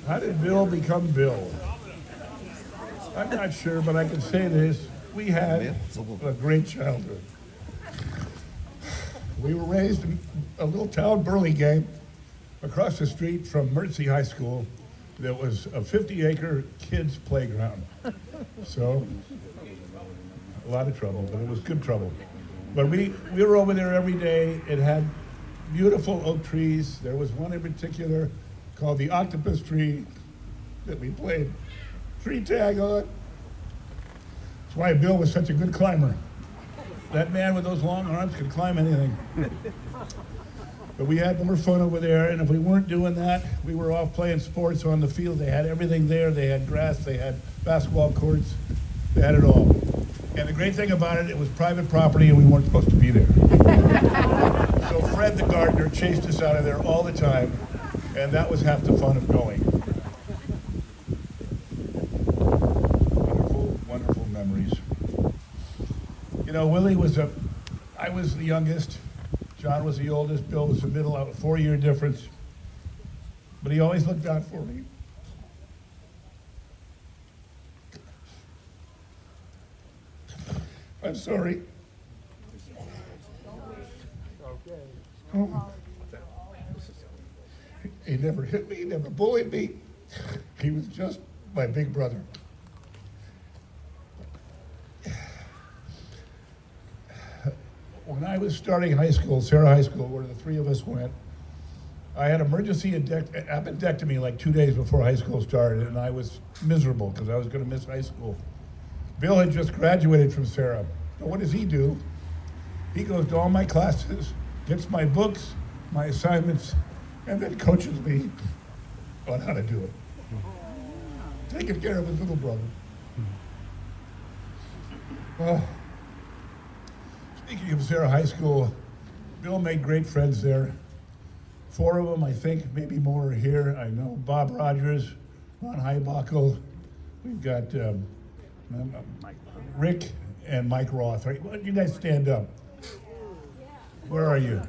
How did Bill become Bill? I'm not sure, but I can say this. We had a great childhood. We were raised in a little town, Burlingame, across the street from Mertzy High School. That was a 50-acre kids' playground. So, a lot of trouble, but it was good trouble. But we were over there every day. It had beautiful oak trees. There was one in particular called the octopus tree that we played tree tag on. That's why Bill was such a good climber. That man with those long arms could climb anything. But we had more fun over there, and if we weren't doing that, we were off playing sports on the field. They had everything there. They had grass, they had basketball courts, they had it all. And the great thing about it, it was private property and we weren't supposed to be there. So Fred the gardener chased us out of there all the time, and that was half the fun of going. Wonderful, wonderful memories. You know, I was the youngest. John was the oldest, Bill was the middle, a 4-year difference. But he always looked out for me. I'm sorry. Oh. He never hit me, he never bullied me. He was just my big brother. When I was starting high school, Sarah High School, where the three of us went, I had emergency appendectomy like 2 days before high school started, and I was miserable because I was going to miss high school. Bill had just graduated from Sarah. So what does he do? He goes to all my classes, gets my books, my assignments, and then coaches me on how to do it. Taking care of his little brother. Speaking of Sarah High School, Bill made great friends there. 4 of them, I think, maybe more are here. I know Bob Rogers, Ron Heibuckle. We've got Rick and Mike Roth. Right? Why don't you guys stand up? Where are you?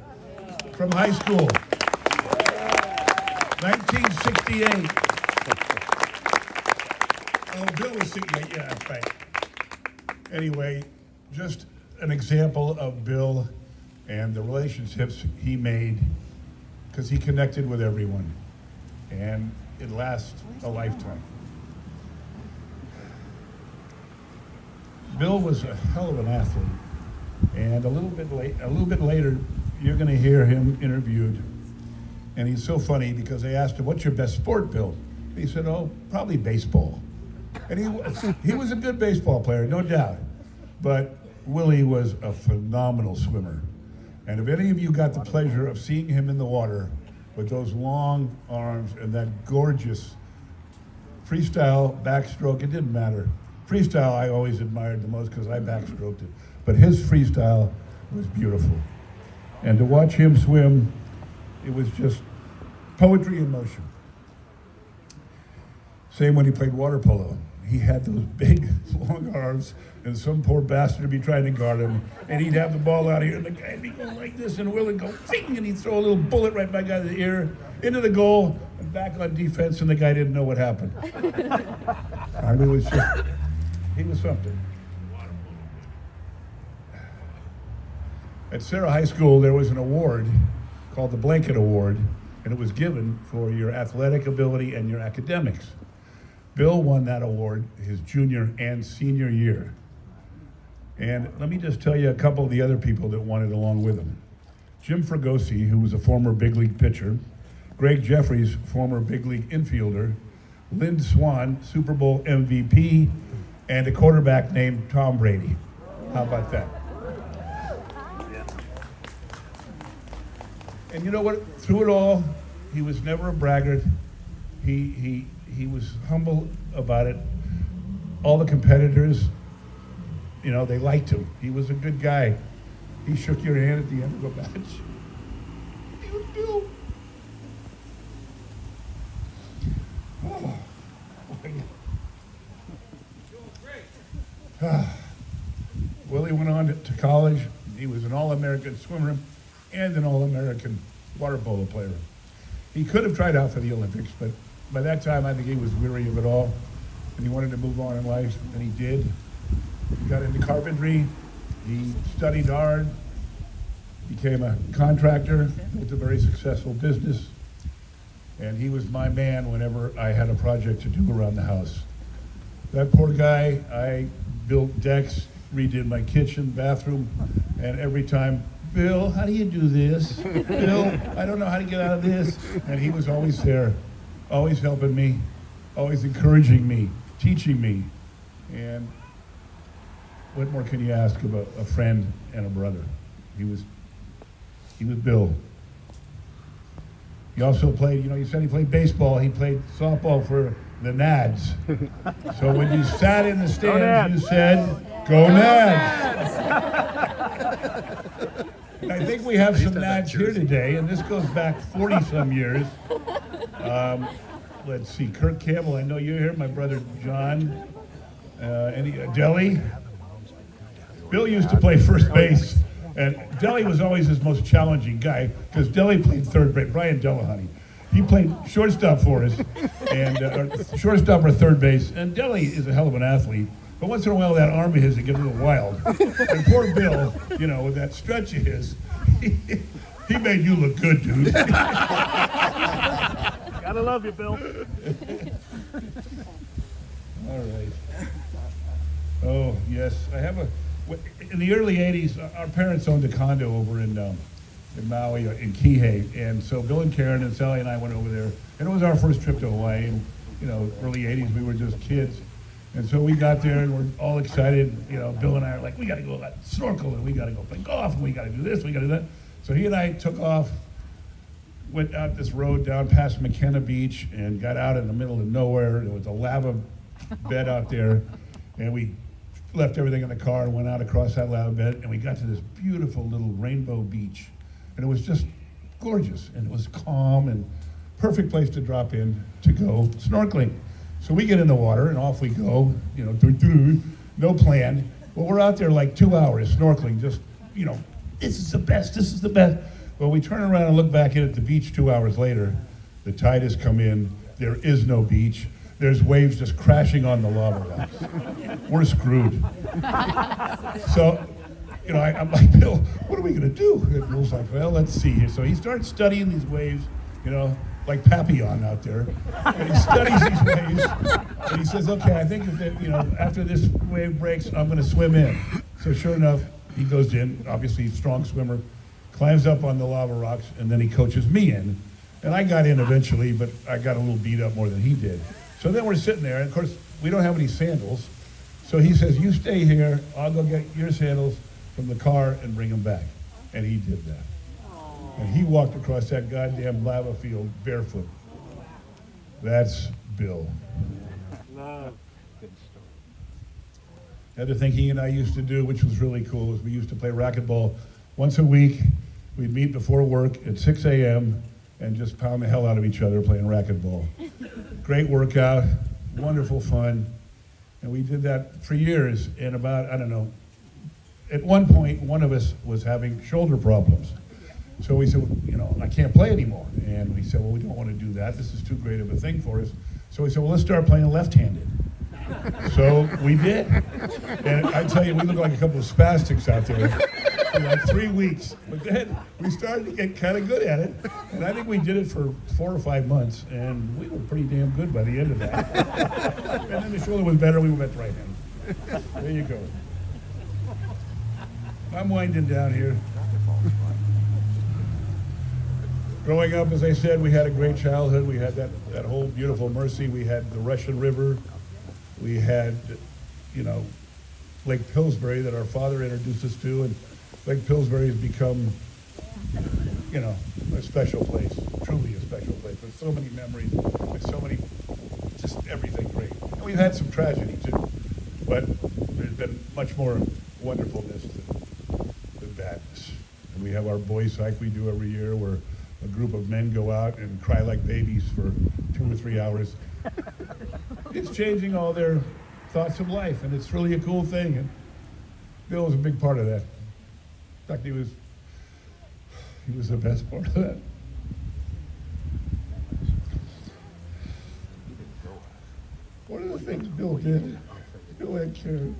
From high school. 1968. Oh, Bill was 68, yeah, that's right. Anyway, just an example of Bill and the relationships he made, because he connected with everyone, and it lasts a lifetime. Bill was a hell of an athlete, and a little bit later, you're going to hear him interviewed, and he's so funny because they asked him, "What's your best sport, Bill?" He said, "Oh, probably baseball." And he was a good baseball player, no doubt, but Willie was a phenomenal swimmer. And if any of you got the pleasure of seeing him in the water with those long arms and that gorgeous freestyle backstroke, it didn't matter. Freestyle I always admired the most because I backstroked it. But his freestyle was beautiful. And to watch him swim, it was just poetry in motion. Same when he played water polo. He had those big, long arms, and some poor bastard would be trying to guard him, and he'd have the ball out here, and the guy would be going like this, and Will would go, fing, and he'd throw a little bullet right back out of the ear, into the goal, and back on defense, and the guy didn't know what happened. I mean, it was just, he was something. At Sarah High School, there was an award called the Blanket Award, and it was given for your athletic ability and your academics. Bill won that award his junior and senior year. And let me just tell you a couple of the other people that won it along with him. Jim Fregosi, who was a former big league pitcher, Greg Jeffries, former big league infielder, Lynn Swann, Super Bowl MVP, and a quarterback named Tom Brady. How about that? And you know what? Through it all, he was never a braggart. He was humble about it. All the competitors, you know, they liked him. He was a good guy. He shook your hand at the end of the match. He was Bill. Oh. Willie went on to college. He was an All-American swimmer and an All-American water polo player. He could have tried out for the Olympics, but by that time, I think he was weary of it all, and he wanted to move on in life, and he did. He got into carpentry. He studied hard, became a contractor, built a very successful business, and he was my man whenever I had a project to do around the house. That poor guy, I built decks, redid my kitchen, bathroom, and every time, Bill, how do you do this? Bill, I don't know how to get out of this. And he was always there, always helping me, always encouraging me, teaching me. And what more can you ask of a friend and a brother? He was Bill. He also played, you said he played baseball. He played softball for the Nads. So when you sat in the stands, you said, "Go Nads!" And I think we have some Nads here today, and this goes back 40-some years. Let's see, Kurt Campbell, I know you're here. My brother John, Deli. Bill used to play first base, and Deli was always his most challenging guy because Deli played third base. Brian Delahunty. He played shortstop for us, and shortstop or third base. And Deli is a hell of an athlete, but once in a while that arm of his would get a little wild. And poor Bill, with that stretch of his, he made you look good, dude. Gotta love you, Bill. All right. Oh yes, I have in the early '80s, our parents owned a condo over in Maui, in Kihei, and so Bill and Karen and Sally and I went over there, and it was our first trip to Hawaii. And early '80s, we were just kids, and so we got there and we're all excited. Bill and I are like, we got to go snorkel, and we got to go play golf, and we got to do this, we got to do that. So he and I took off, went out this road down past McKenna Beach, and got out in the middle of nowhere. There was a lava bed out there, and we left everything in the car and went out across that lava bed, and we got to this beautiful little rainbow beach. And it was just gorgeous, and it was calm and perfect place to drop in to go snorkeling. So we get in the water and off we go, no plan. Well, we're out there like 2 hours snorkeling, just, this is the best, this is the best. Well, we turn around and look back in at the beach 2 hours later. The tide has come in, there is no beach. There's waves just crashing on the lava rocks. We're screwed. So, I'm like, Bill, what are we going to do? And Bill's like, well, let's see. So he starts studying these waves, like Papillon out there. And he studies these waves, and he says, okay, I think after this wave breaks, I'm going to swim in. So sure enough, he goes in, obviously strong swimmer, climbs up on the lava rocks, and then he coaches me in. And I got in eventually, but I got a little beat up more than he did. So then we're sitting there, and of course, we don't have any sandals. So he says, you stay here, I'll go get your sandals from the car and bring them back. And he did that. Aww. And he walked across that goddamn lava field barefoot. That's Bill. Love. The other thing he and I used to do, which was really cool, was we used to play racquetball once a week. We'd meet before work at 6 a.m. and just pound the hell out of each other playing racquetball. Great workout, wonderful fun. And we did that for years. And about, at one point, one of us was having shoulder problems. So we said, I can't play anymore. And we said, well, we don't want to do that. This is too great of a thing for us. So we said, well, let's start playing left-handed. So we did. And I tell you, we look like a couple of spastics out there for like 3 weeks. But then we started to get kind of good at it. And I think we did it for 4 or 5 months. And we were pretty damn good by the end of that. And then the shoulder was better, we went right hand. There you go. I'm winding down here. Growing up, as I said, we had a great childhood. We had that whole beautiful Mercy. We had the Russian River. We had, Lake Pillsbury that our father introduced us to, and Lake Pillsbury has become, a special place, truly a special place, with so many memories, with so many, just everything great. And we've had some tragedy too, but there's been much more wonderfulness than badness. And we have our boys' hike we do every year, where a group of men go out and cry like babies for 2 or 3 hours. It's changing all their thoughts of life, and it's really a cool thing. And Bill was a big part of that. In fact, he was the best part of that. things Bill did. Bill had Karen.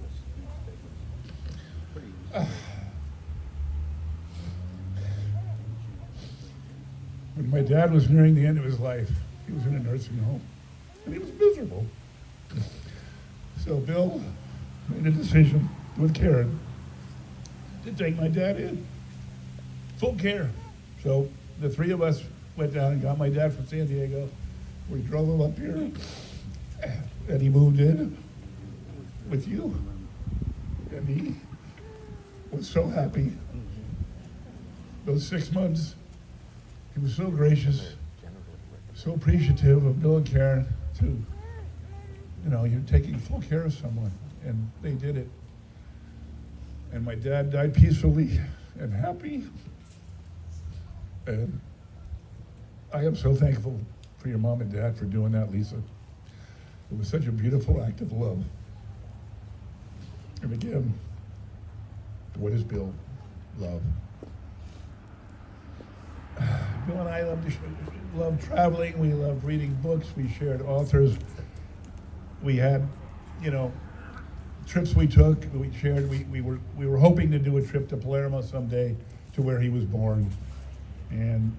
When my dad was nearing the end of his life, he was in a nursing home, and he was miserable. So Bill made a decision with Karen to take my dad in, full care. So the three of us went down and got my dad from San Diego. We drove him up here, and he moved in with you. And he was so happy. Those 6 months, he was so gracious, so appreciative of Bill and Karen to, you're taking full care of someone, and they did it. And my dad died peacefully and happy. And I am so thankful for your mom and dad for doing that, Lisa. It was such a beautiful act of love. And again, what is Bill? Love. Bill and I loved traveling. We loved reading books. We shared authors. We had, trips we took. We shared. We were hoping to do a trip to Palermo someday, to where he was born, and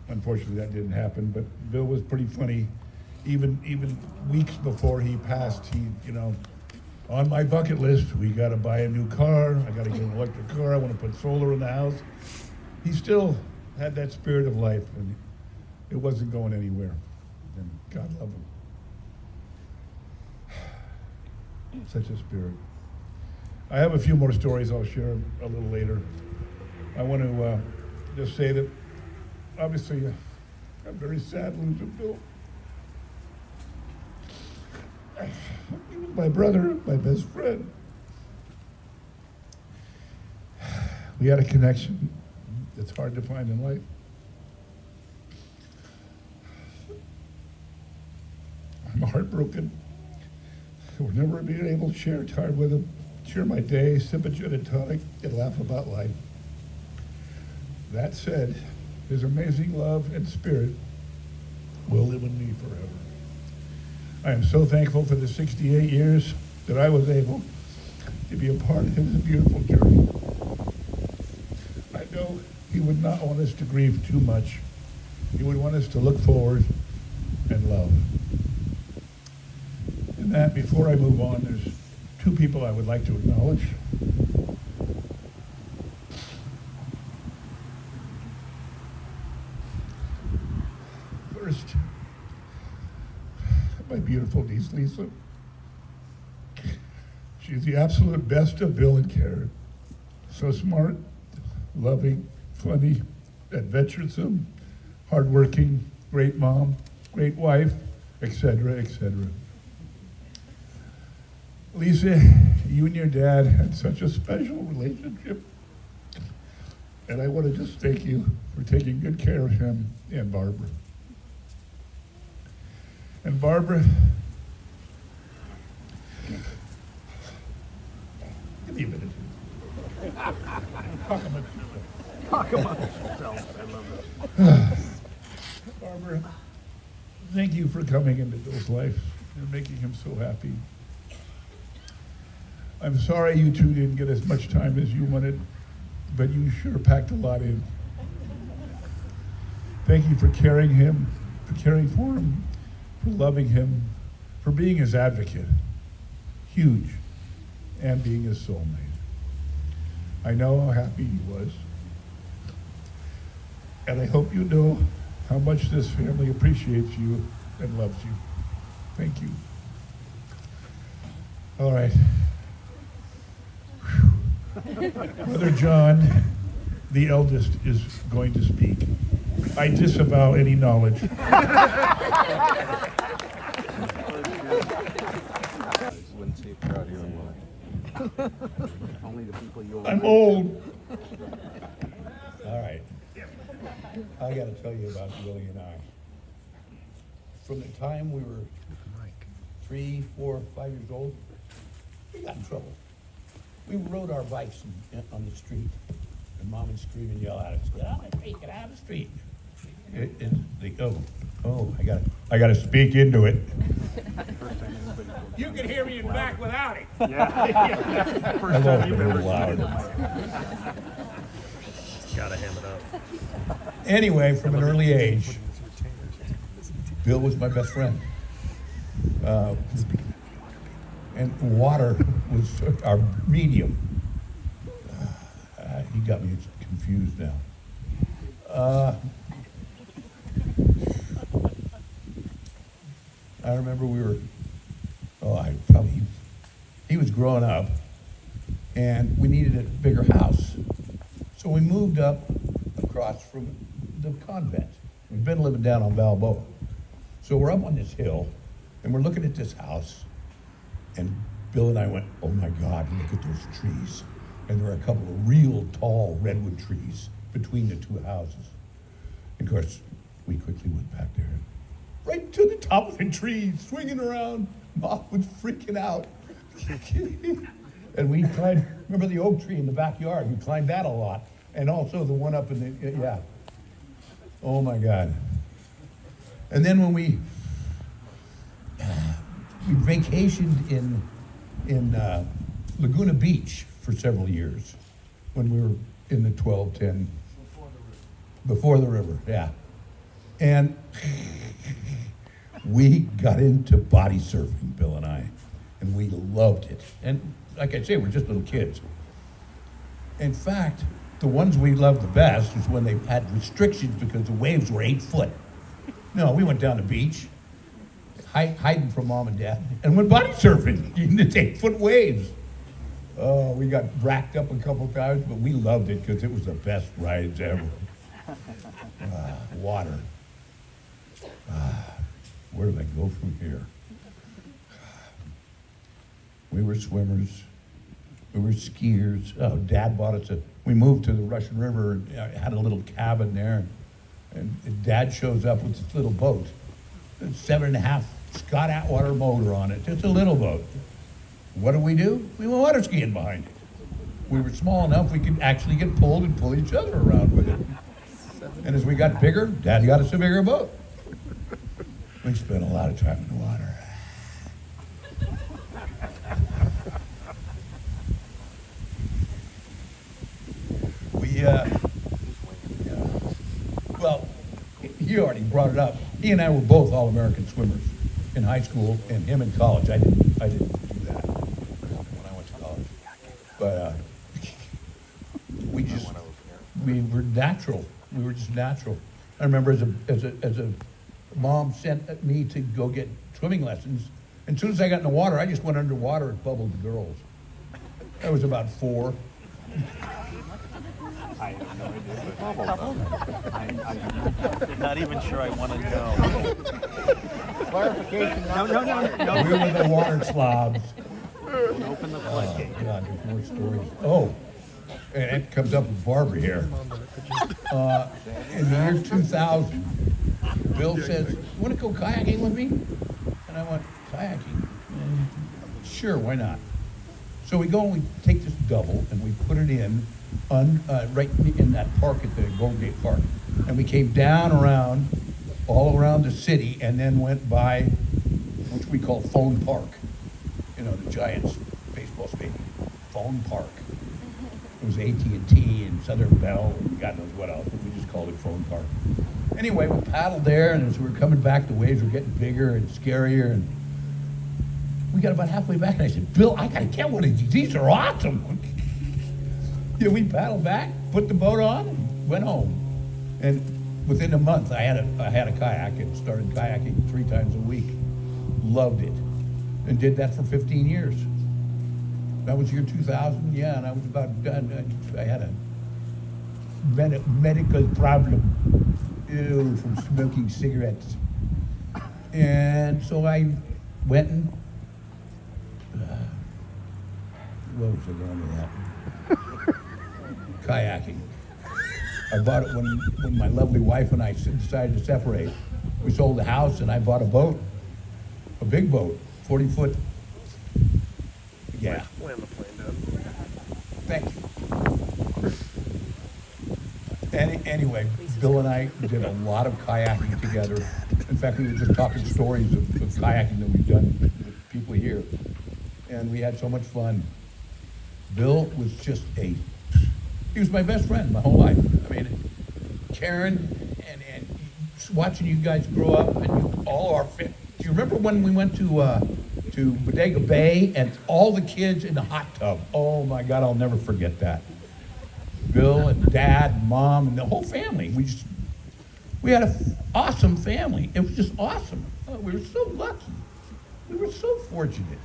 unfortunately that didn't happen. But Bill was pretty funny. Even weeks before he passed, he, on my bucket list, we got to buy a new car. I got to get an electric car. I want to put solar in the house. He still had that spirit of life, and it wasn't going anywhere. And God love him. Such a spirit. I have a few more stories I'll share a little later. I want to just say that, obviously, I'm very sad losing Bill. He was my brother, my best friend. We had a connection that's hard to find in life. I'm heartbroken. We'll never be able to share time with him, share my day, sip a gin and tonic, and laugh about life. That said, his amazing love and spirit will live in me forever. I am so thankful for the 68 years that I was able to be a part of his beautiful journey. I know he would not want us to grieve too much. He would want us to look forward and love. And that, before I move on, there's two people I would like to acknowledge. First, my beautiful niece, Lisa. She's the absolute best of Bill and Karen. So smart, loving, funny, adventuresome, hardworking, great mom, great wife, etc., etc. Lisa, you and your dad had such a special relationship, and I want to just thank you for taking good care of him and Barbara. And Barbara, give me a minute. Talk amongst yourselves. I love it. Barbara, thank you for coming into Bill's life and making him so happy. I'm sorry you two didn't get as much time as you wanted, but you sure packed a lot in. Thank you for caring for him, for loving him, for being his advocate, huge, and being his soulmate. I know how happy he was, and I hope you know how much this family appreciates you and loves you. Thank you. All right. Brother John, the eldest, is going to speak. I disavow any knowledge. I'm old. All right. I got to tell you about Willie and I. From the time we were 3, 4, 5 years old, we got in trouble. We rode our bikes on the street, and Mom would scream and yell at us, "Get out of the street, get out of the street." I gotta speak into it. You can hear me in the back without it. I First love time it you've a ever little louder. Gotta ham it up. Anyway, from an early age, Bill was my best friend. And water was our medium. He got me confused now. I remember he was growing up, and we needed a bigger house. So we moved up across from the convent. We've been living down on Balboa. So we're up on this hill, and we're looking at this house, and Bill and I went, oh my God, look at those trees. And there were a couple of real tall redwood trees between the two houses. And of course, we quickly went back there. Right to the top of the tree, swinging around. Mom was freaking out. And we climbed, remember the oak tree in the backyard? We climbed that a lot. And also the one up in the, yeah. Oh my God. And then when we vacationed in Laguna Beach for several years when we were in the 1210. Before the river, yeah. And we got into body surfing, Bill and I, and we loved it. And like I say, we're just little kids. In fact, the ones we loved the best is when they had restrictions because the waves were 8 foot. No, we went down the beach, hiding from mom and dad, and went body surfing in the 8 foot waves. Oh, we got racked up a couple times, but we loved it because it was the best rides ever. Water. Where do I go from here? We were swimmers. We were skiers. Oh, Dad bought us we moved to the Russian River and had a little cabin there. And Dad shows up with this little boat. A 7.5 Scott Atwater motor on it. Just a little boat. What do? We went water skiing behind it. We were small enough we could actually get pulled and pull each other around with it. And as we got bigger, Dad got us a bigger boat. We spent a lot of time in the water. Well, he already brought it up. He and I were both all-American swimmers in high school, and him in college. I didn't do that when I went to college. But we were natural. We were just natural. I remember as a mom sent me to go get swimming lessons. And as soon as I got in the water, I just went underwater and bubbled the girls. I was about 4. I have no idea. I'm not even sure I want to know. Clarification. No. We were the water slobs. Open the floodgate. Oh, God, there's more stories. Oh, and it comes up with Barbara here. In the year 2000, Bill says, "You want to go kayaking with me?" And I went, "Kayaking? Sure, why not?" So we go and we take this double and we put it in right in that park at the Golden Gate Park. And we came down all around the city and then went by, which we call Phone Park. You know, the Giants baseball stadium, Phone Park. It was AT&T and Southern Bell and God knows what else, but we just called it Phone Park. Anyway, we paddled there, and as we were coming back, the waves were getting bigger and scarier, and we got about halfway back, and I said, "Bill, I gotta get one of these. These are awesome." Yeah, we paddled back, put the boat on, and went home. And within a month, I had a kayak and started kayaking 3 times a week. Loved it, and did that for 15 years. That was year 2000, yeah, and I was about done. I had a medical problem from smoking cigarettes. And so I went and, what was I going to that? Kayaking. I bought it when my lovely wife and I decided to separate. We sold the house and I bought a boat, a big boat, 40 foot. Yeah. Land the plane down. Thank you. Anyway, Bill and I did a lot of kayaking together. In fact, we were just talking stories of kayaking that we've done with people here. And we had so much fun. Bill was just he was my best friend my whole life. I mean, Karen and watching you guys grow up and all our do you remember when we went to Bodega Bay and all the kids in the hot tub? Oh my God, I'll never forget that. Bill and Dad and Mom and the whole family. We had an awesome family. It was just awesome. Oh, we were so lucky. We were so fortunate.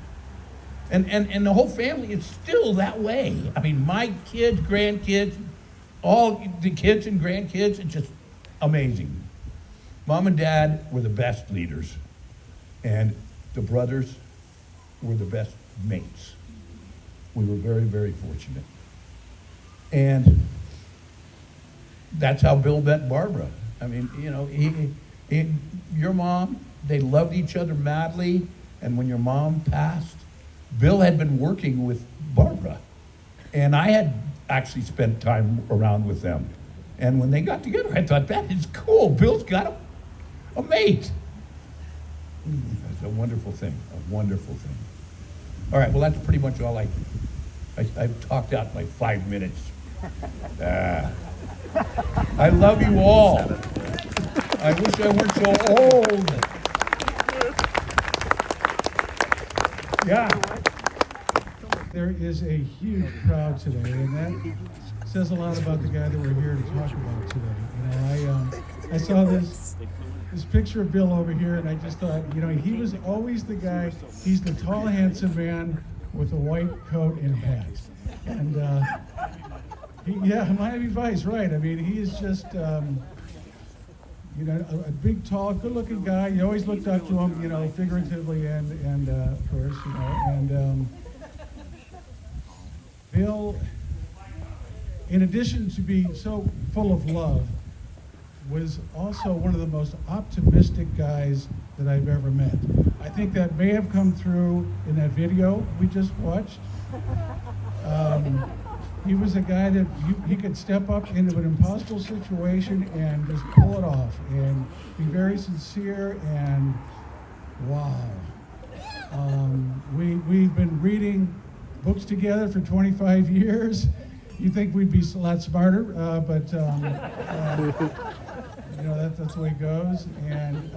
And the whole family is still that way. I mean, my kids, grandkids, all the kids and grandkids, it's just amazing. Mom and Dad were the best leaders. And the brothers were the best mates. We were very, very fortunate. And that's how Bill met Barbara. I mean, you know, your mom, they loved each other madly. And when your mom passed, Bill had been working with Barbara. And I had actually spent time around with them. And when they got together, I thought, that is cool. Bill's got a mate. That's a wonderful thing, a wonderful thing. All right, well, that's pretty much all I've talked out my 5 minutes. I love you all. I wish I weren't so old. Yeah. There is a huge crowd today, and that says a lot about the guy that we're here to talk about today. You know, I saw this picture of Bill over here, and I just thought, you know, he was always the guy. He's the tall, handsome man with a white coat and hat, and Miami Vice, right? I mean, he is just, you know, a big, tall, good-looking guy. You always looked up to him, you know, figuratively and of course, you know, and. Bill, in addition to being so full of love, was also one of the most optimistic guys that I've ever met. I think that may have come through in that video we just watched. He was a guy that he could step up into an impossible situation and just pull it off and be very sincere and wow. We've been reading books together for 25 years. You think we'd be a lot smarter, but you know, that's the way it goes. And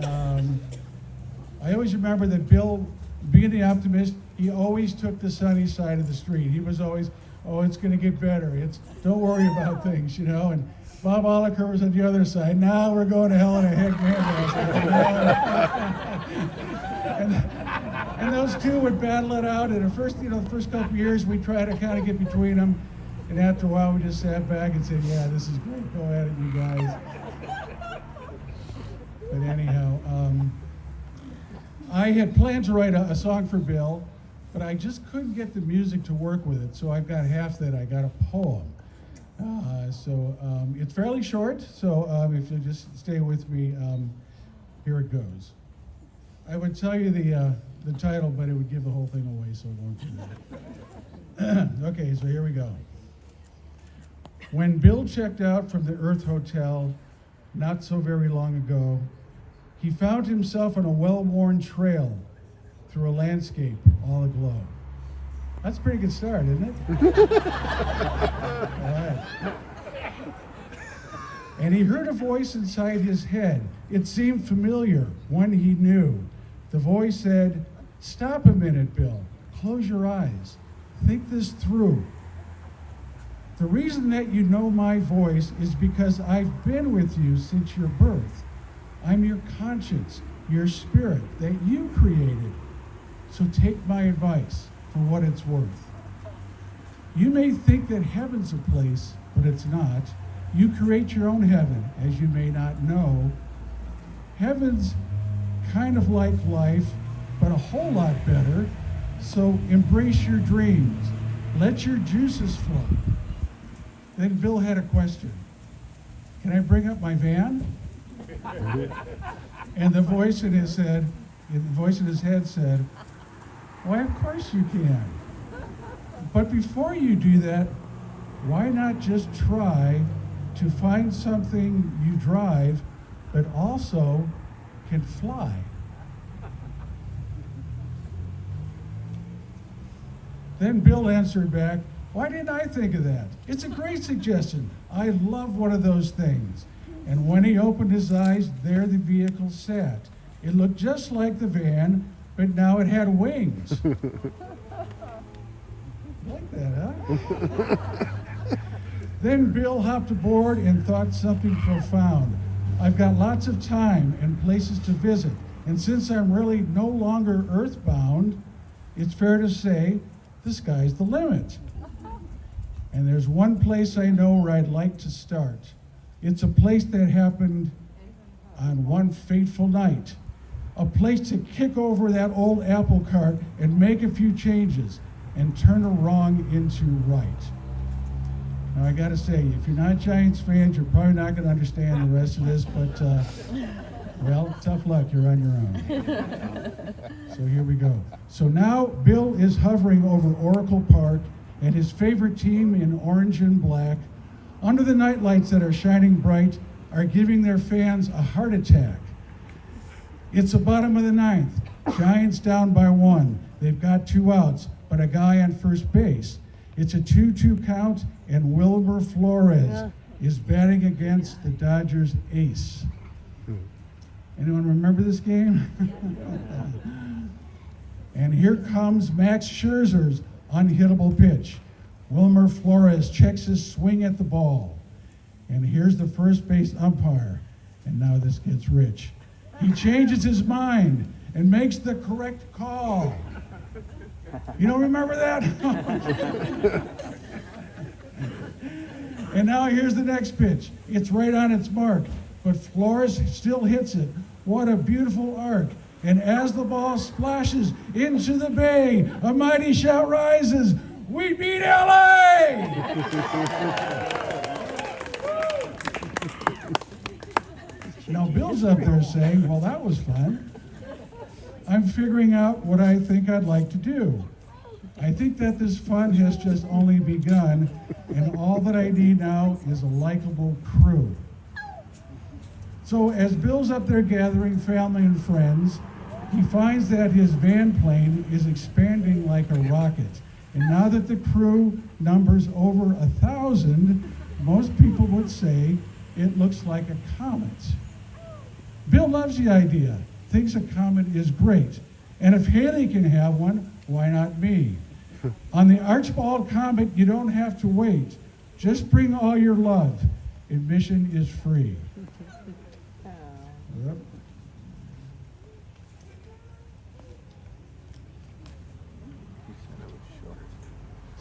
I always remember that Bill, being the optimist, he always took the sunny side of the street. He was always, oh, it's going to get better. Don't worry about things, you know. And Bob Oliker was on the other side. Now we're going to hell in a heck, and those two would battle it out. And the first couple of years, we tried to kind of get between them. And after a while, we just sat back and said, yeah, this is great. Go at it, you guys. But anyhow, I had planned to write a song for Bill, but I just couldn't get the music to work with it. So I've got half that. I got a poem. It's fairly short, so if you'll just stay with me, here it goes. I would tell you the title, but it would give the whole thing away, so I won't do that. Okay, so here we go. When Bill checked out from the Earth Hotel not so very long ago, he found himself on a well-worn trail through a landscape all aglow. That's a pretty good start, isn't it? All right. And he heard a voice inside his head. It seemed familiar, one he knew. The voice said, "Stop a minute, Bill. Close your eyes. Think this through. The reason that you know my voice is because I've been with you since your birth. I'm your conscience, your spirit that you created. So take my advice for what it's worth. You may think that heaven's a place, but it's not. You create your own heaven, as you may not know. Heaven's kind of like life, but a whole lot better. So embrace your dreams. Let your juices flow." Then Bill had a question. "Can I bring up my van?" And the voice in his head said, "Why, of course you can. But before you do that, why not just try to find something you drive, but also can fly. Then Bill answered back, "Why didn't I think of that? It's a great suggestion. I love one of those things." And when he opened his eyes, there the vehicle sat. It looked just like the van, but now it had wings. Like that, huh? Then Bill hopped aboard and thought something profound. "I've got lots of time and places to visit, and since I'm really no longer earthbound, it's fair to say the sky's the limit. And there's one place I know where I'd like to start. It's a place that happened on one fateful night. A place to kick over that old apple cart and make a few changes and turn a wrong into right." Now I gotta say, if you're not Giants fans, you're probably not gonna understand the rest of this, but well, tough luck, you're on your own. So here we go. So now Bill is hovering over Oracle Park and his favorite team in orange and black, under the nightlights that are shining bright, are giving their fans a heart attack. It's the bottom of the ninth. Giants down by 1. They've got 2 outs, but a guy on first base. It's a 2-2 count, and Wilmer Flores is batting against the Dodgers ace. Anyone remember this game? And here comes Max Scherzer's unhittable pitch. Wilmer Flores checks his swing at the ball. And here's the first base umpire. And now this gets rich. He changes his mind and makes the correct call. You don't remember that? And now here's the next pitch. It's right on its mark, but Flores still hits it. What a beautiful arc. And as the ball splashes into the bay, a mighty shout rises. We beat LA! Now Bill's up there saying, well, that was fun. I'm figuring out what I think I'd like to do. I think that this fun has just only begun, and all that I need now is a likable crew. So as Bill's up there gathering family and friends, he finds that his van plane is expanding like a rocket. And now that the crew numbers over 1,000, most people would say it looks like a comet. Bill loves the idea, thinks a comet is great. And if Haley can have one, why not me? On the Archbold comet, you don't have to wait. Just bring all your love. Admission is free. Yep.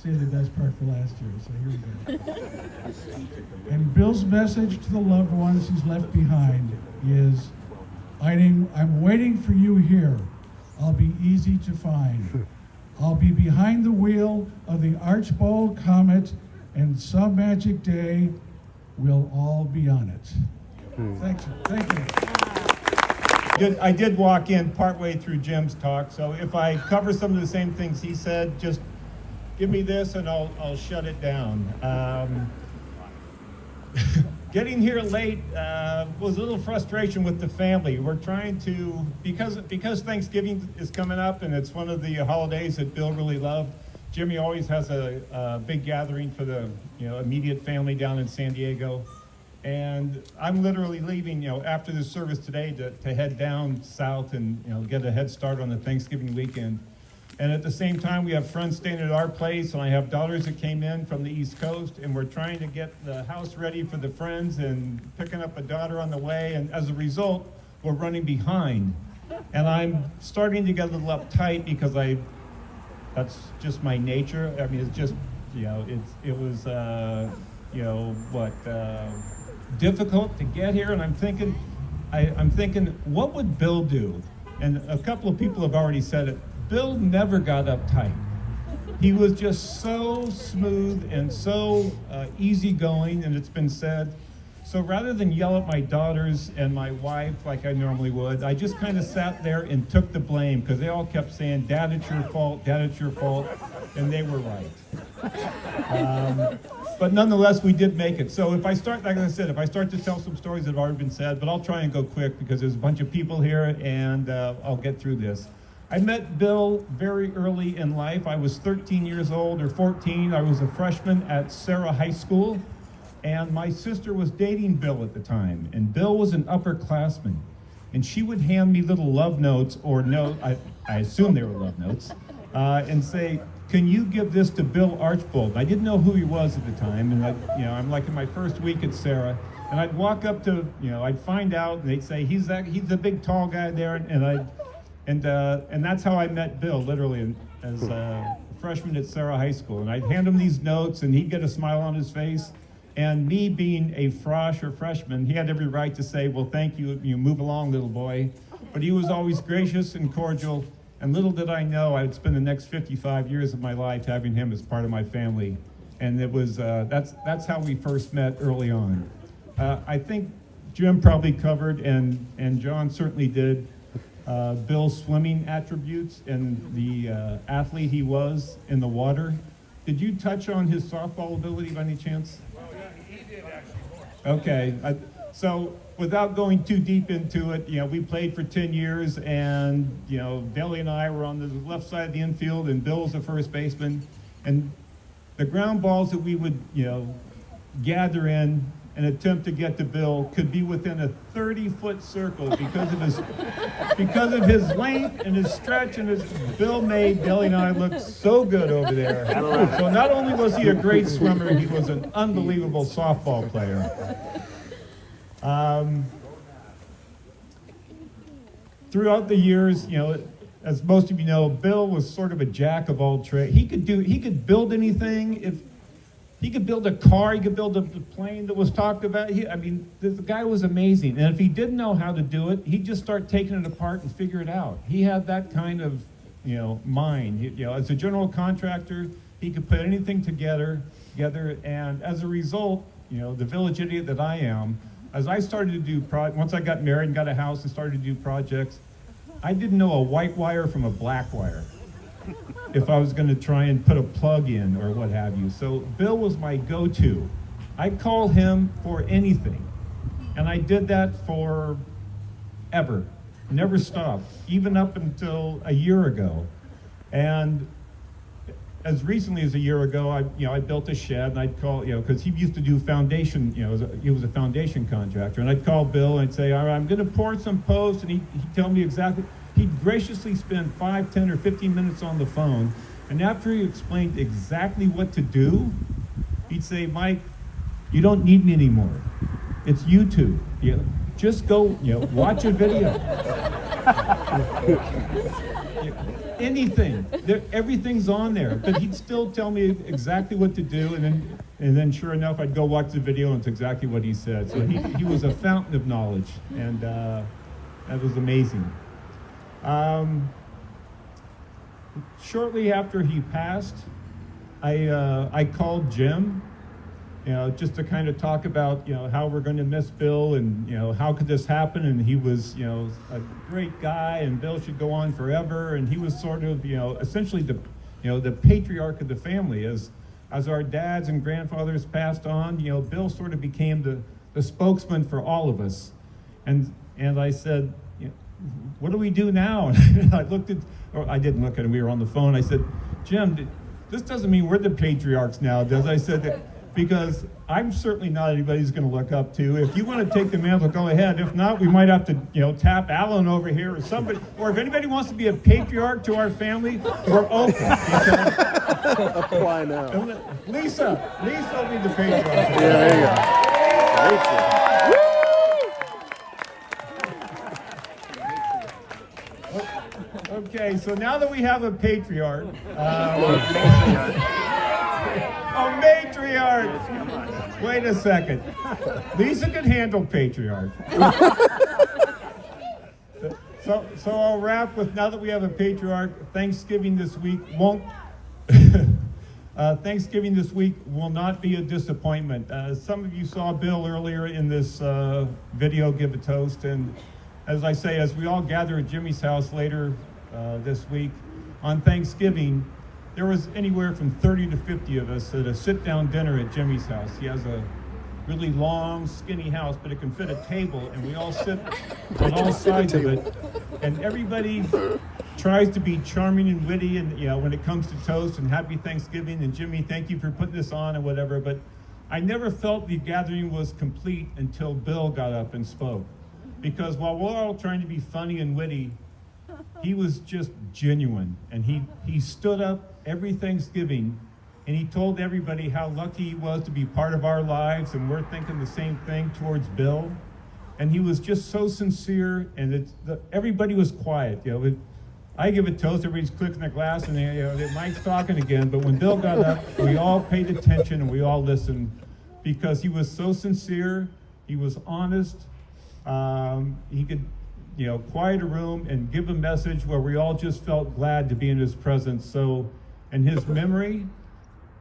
Save the best part for last year, so here we go. And Bill's message to the loved ones he's left behind is, I'm waiting for you here. I'll be easy to find. I'll be behind the wheel of the Archbold comet, and some magic day, we'll all be on it. Thank you. Thank you. I did walk in partway through Jim's talk, so if I cover some of the same things he said, just give me this and I'll shut it down. Getting here late was a little frustration with the family. We're trying to, because Thanksgiving is coming up and it's one of the holidays that Bill really loved, Jimmy always has a big gathering for the immediate family down in San Diego. And I'm literally leaving, after this service today to head down south and, get a head start on the Thanksgiving weekend. And at the same time, we have friends staying at our place, and I have daughters that came in from the East Coast, and we're trying to get the house ready for the friends and picking up a daughter on the way. And as a result, we're running behind. And I'm starting to get a little uptight because that's just my nature. I mean, it's just, it was, difficult to get here, and I'm thinking, what would Bill do? And a couple of people have already said it. Bill never got uptight. He was just so smooth and so easygoing, and it's been said. So rather than yell at my daughters and my wife like I normally would, I just kind of sat there and took the blame, because they all kept saying, Dad, it's your fault, Dad, it's your fault, and they were right. but nonetheless, we did make it. So if I start, like I said, if I start to tell some stories that have already been said, but I'll try and go quick because there's a bunch of people here, and I'll get through this. I met Bill very early in life. I was 13 years old or 14. I was a freshman at Sarah High School, and my sister was dating Bill at the time, and Bill was an upperclassman. And she would hand me little love notes, or I assume they were love notes, and say, "Can you give this to Bill Archbold?" I didn't know who he was at the time, and I'm like in my first week at Sarah, and I'd walk up to, I'd find out, and they'd say, he's the big tall guy there, and that's how I met Bill, literally, as a freshman at Sarah High School. And I'd hand him these notes, and he'd get a smile on his face. And me being a frosh or freshman, he had every right to say, "Well, thank you, you move along, little boy." But he was always gracious and cordial, and little did I know I'd spend the next 55 years of my life having him as part of my family. And it was, that's how we first met early on. I think Jim probably covered, and John certainly did, Bill's swimming attributes and the athlete he was in the water. Did you touch on his softball ability by any chance? Okay, so without going too deep into it, we played for 10 years, and Billy and I were on the left side of the infield, and Bill was the first baseman, and the ground balls that we would gather in and attempt to get to Bill could be within a 30-foot circle because of his length and his stretch, and Bill made Billy and I look so good over there. So not only was he a great swimmer, he was an unbelievable softball player. Throughout the years, as most of you know, Bill was sort of a jack of all trades. He could build anything. He could build a car, he could build a plane that was talked about. The guy was amazing. And if he didn't know how to do it, he'd just start taking it apart and figure it out. He had that kind of, mind. As a general contractor, he could put anything together. And as a result, the village idiot that I am, as I started to do once I got married and got a house and started to do projects, I didn't know a white wire from a black wire if I was going to try and put a plug in or what have you. So Bill was my go-to. I'd call him for anything. And I did that for ever. Never stopped, even up until a year ago. And as recently as a year ago, I built a shed, and I'd call, because he used to do foundation, he was a foundation contractor, and I'd call Bill and I'd say, "All right, I'm going to pour some posts," and he'd tell me exactly. He'd graciously spend 5, 10, or 15 minutes on the phone, and after he explained exactly what to do, he'd say, "Mike, you don't need me anymore. It's YouTube. Just go, watch a video." Anything, everything's on there. But he'd still tell me exactly what to do, and then sure enough, I'd go watch the video, and it's exactly what he said. So he was a fountain of knowledge, and that was amazing. Shortly after he passed, I called Jim, just to kind of talk about, how we're going to miss Bill, and, how could this happen? And he was, a great guy, and Bill should go on forever. And he was sort of, essentially the patriarch of the family. As our dads and grandfathers passed on, Bill sort of became the spokesman for all of us. And I said, "What do we do now?" And I didn't look at him, we were on the phone. I said, "Jim, this doesn't mean we're the patriarchs now, does it?" I said, "Because I'm certainly not anybody who's going to look up to. If you want to take the mantle, go ahead. If not, we might have to, tap Alan over here or somebody. Or if anybody wants to be a patriarch to our family, we're open." Apply now. Lisa will be the patriarch. Yeah, there you go. Rachel. Okay, so now that we have a patriarch, matriarch. Wait a second. Lisa can handle patriarch. So I'll wrap with, now that we have a patriarch, Thanksgiving this week won't. Thanksgiving this week will not be a disappointment. Some of you saw Bill earlier in this video give a toast, and as I say, as we all gather at Jimmy's house later this week, on Thanksgiving, there was anywhere from 30 to 50 of us at a sit-down dinner at Jimmy's house. He has a really long, skinny house, but it can fit a table, and we all sit on all sides of it. And everybody tries to be charming and witty, and when it comes to toast and Happy Thanksgiving and Jimmy, thank you for putting this on and whatever. But I never felt the gathering was complete until Bill got up and spoke, because while we're all trying to be funny and witty, he was just genuine, and he stood up every Thanksgiving and he told everybody how lucky he was to be part of our lives, and we're thinking the same thing towards Bill. And he was just so sincere, and everybody was quiet. I give a toast, everybody's clicking their glass, and Mike's talking again. But when Bill got up, we all paid attention and we all listened, because he was so sincere, he was honest. He could, quiet a room and give a message where we all just felt glad to be in his presence. So, in his memory,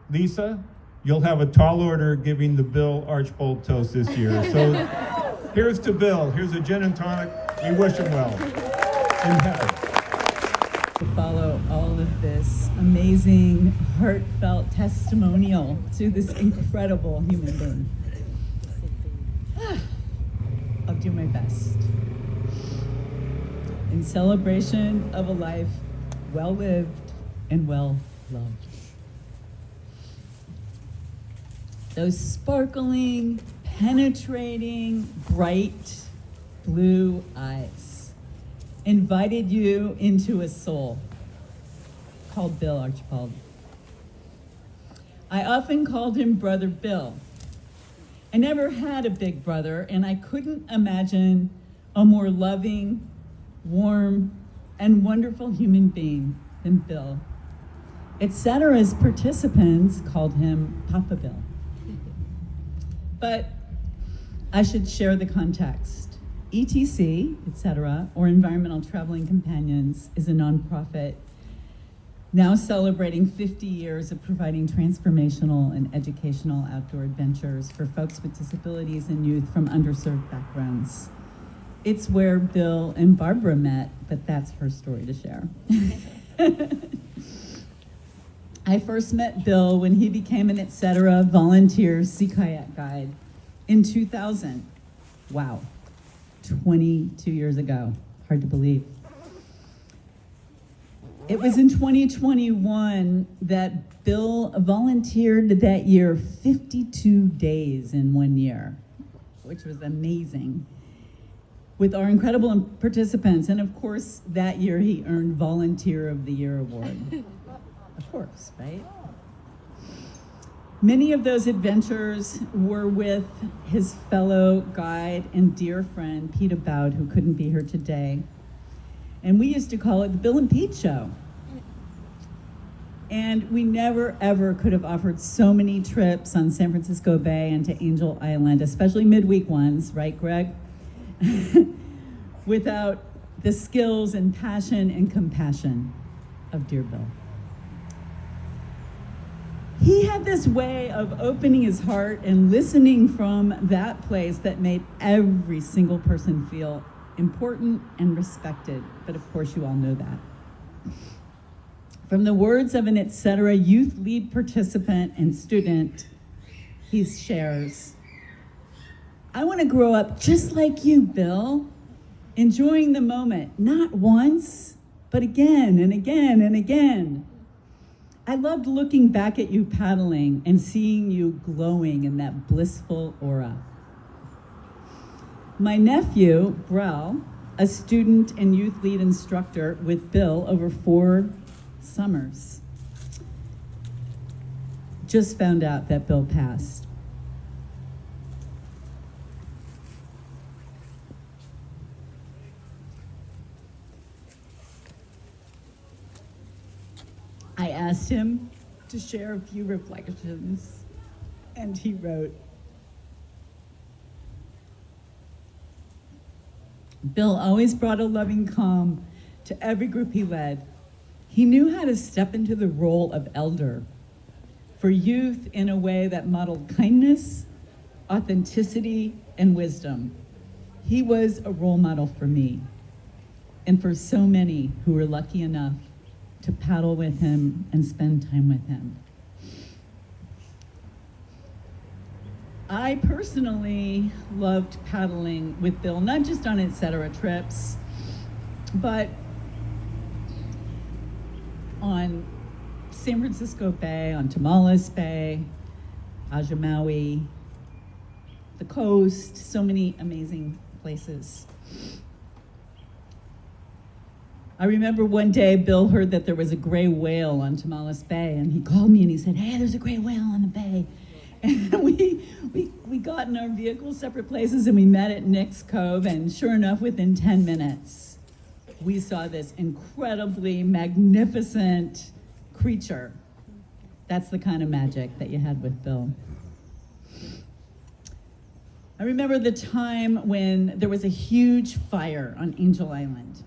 Lisa, you'll have a tall order giving the Bill Archbold toast this year. So here's to Bill. Here's a gin and tonic. We wish him well. In health. To follow all of this amazing, heartfelt testimonial to this incredible human being. I'll do my best. In celebration of a life well lived and well loved. Those sparkling, penetrating, bright blue eyes invited you into a soul called Bill Archbold. I often called him Brother Bill. I never had a big brother, and I couldn't imagine a more loving, warm, and wonderful human being than Bill. Etcetera's participants called him Papa Bill. But I should share the context. ETC, etc., or Environmental Traveling Companions, is a nonprofit now celebrating 50 years of providing transformational and educational outdoor adventures for folks with disabilities and youth from underserved backgrounds. It's where Bill and Barbara met, but that's her story to share. I first met Bill when he became an Etc. volunteer sea kayak guide in 2000. Wow, 22 years ago, hard to believe. It was in 2021 that Bill volunteered that year 52 days in 1 year, which was amazing, with our incredible participants. And of course, that year he earned Volunteer of the Year award. Of course, right? Many of those adventures were with his fellow guide and dear friend, Peter Bowd, who couldn't be here today. And we used to call it the Bill and Pete Show. And we never, ever could have offered so many trips on San Francisco Bay and to Angel Island, especially midweek ones, right, Greg? Without the skills and passion and compassion of dear Bill. He had this way of opening his heart and listening from that place that made every single person feel important and respected. But of course, you all know that. From the words of an Etc. youth lead participant and student, he shares, "I want to grow up just like you, Bill, enjoying the moment, not once, but again and again and again. I loved looking back at you paddling and seeing you glowing in that blissful aura." My nephew, Brel, a student and youth lead instructor with Bill over 4 summers, just found out that Bill passed. I asked him to share a few reflections, and he wrote, "Bill always brought a loving calm to every group he led. He knew how to step into the role of elder for youth in a way that modeled kindness, authenticity, and wisdom. He was a role model for me and for so many who were lucky enough to paddle with him and spend time with him. I personally loved paddling with Bill, not just on etc. trips, but on San Francisco Bay, on Tamales Bay, Ajamawi, the coast, so many amazing places. I remember one day Bill heard that there was a gray whale on Tamales Bay, and he called me and he said, "Hey, there's a gray whale on the bay." And we got in our vehicle separate places and we met at Nick's Cove, and sure enough, within 10 minutes, we saw this incredibly magnificent creature. That's the kind of magic that you had with Bill. I remember the time when there was a huge fire on Angel Island.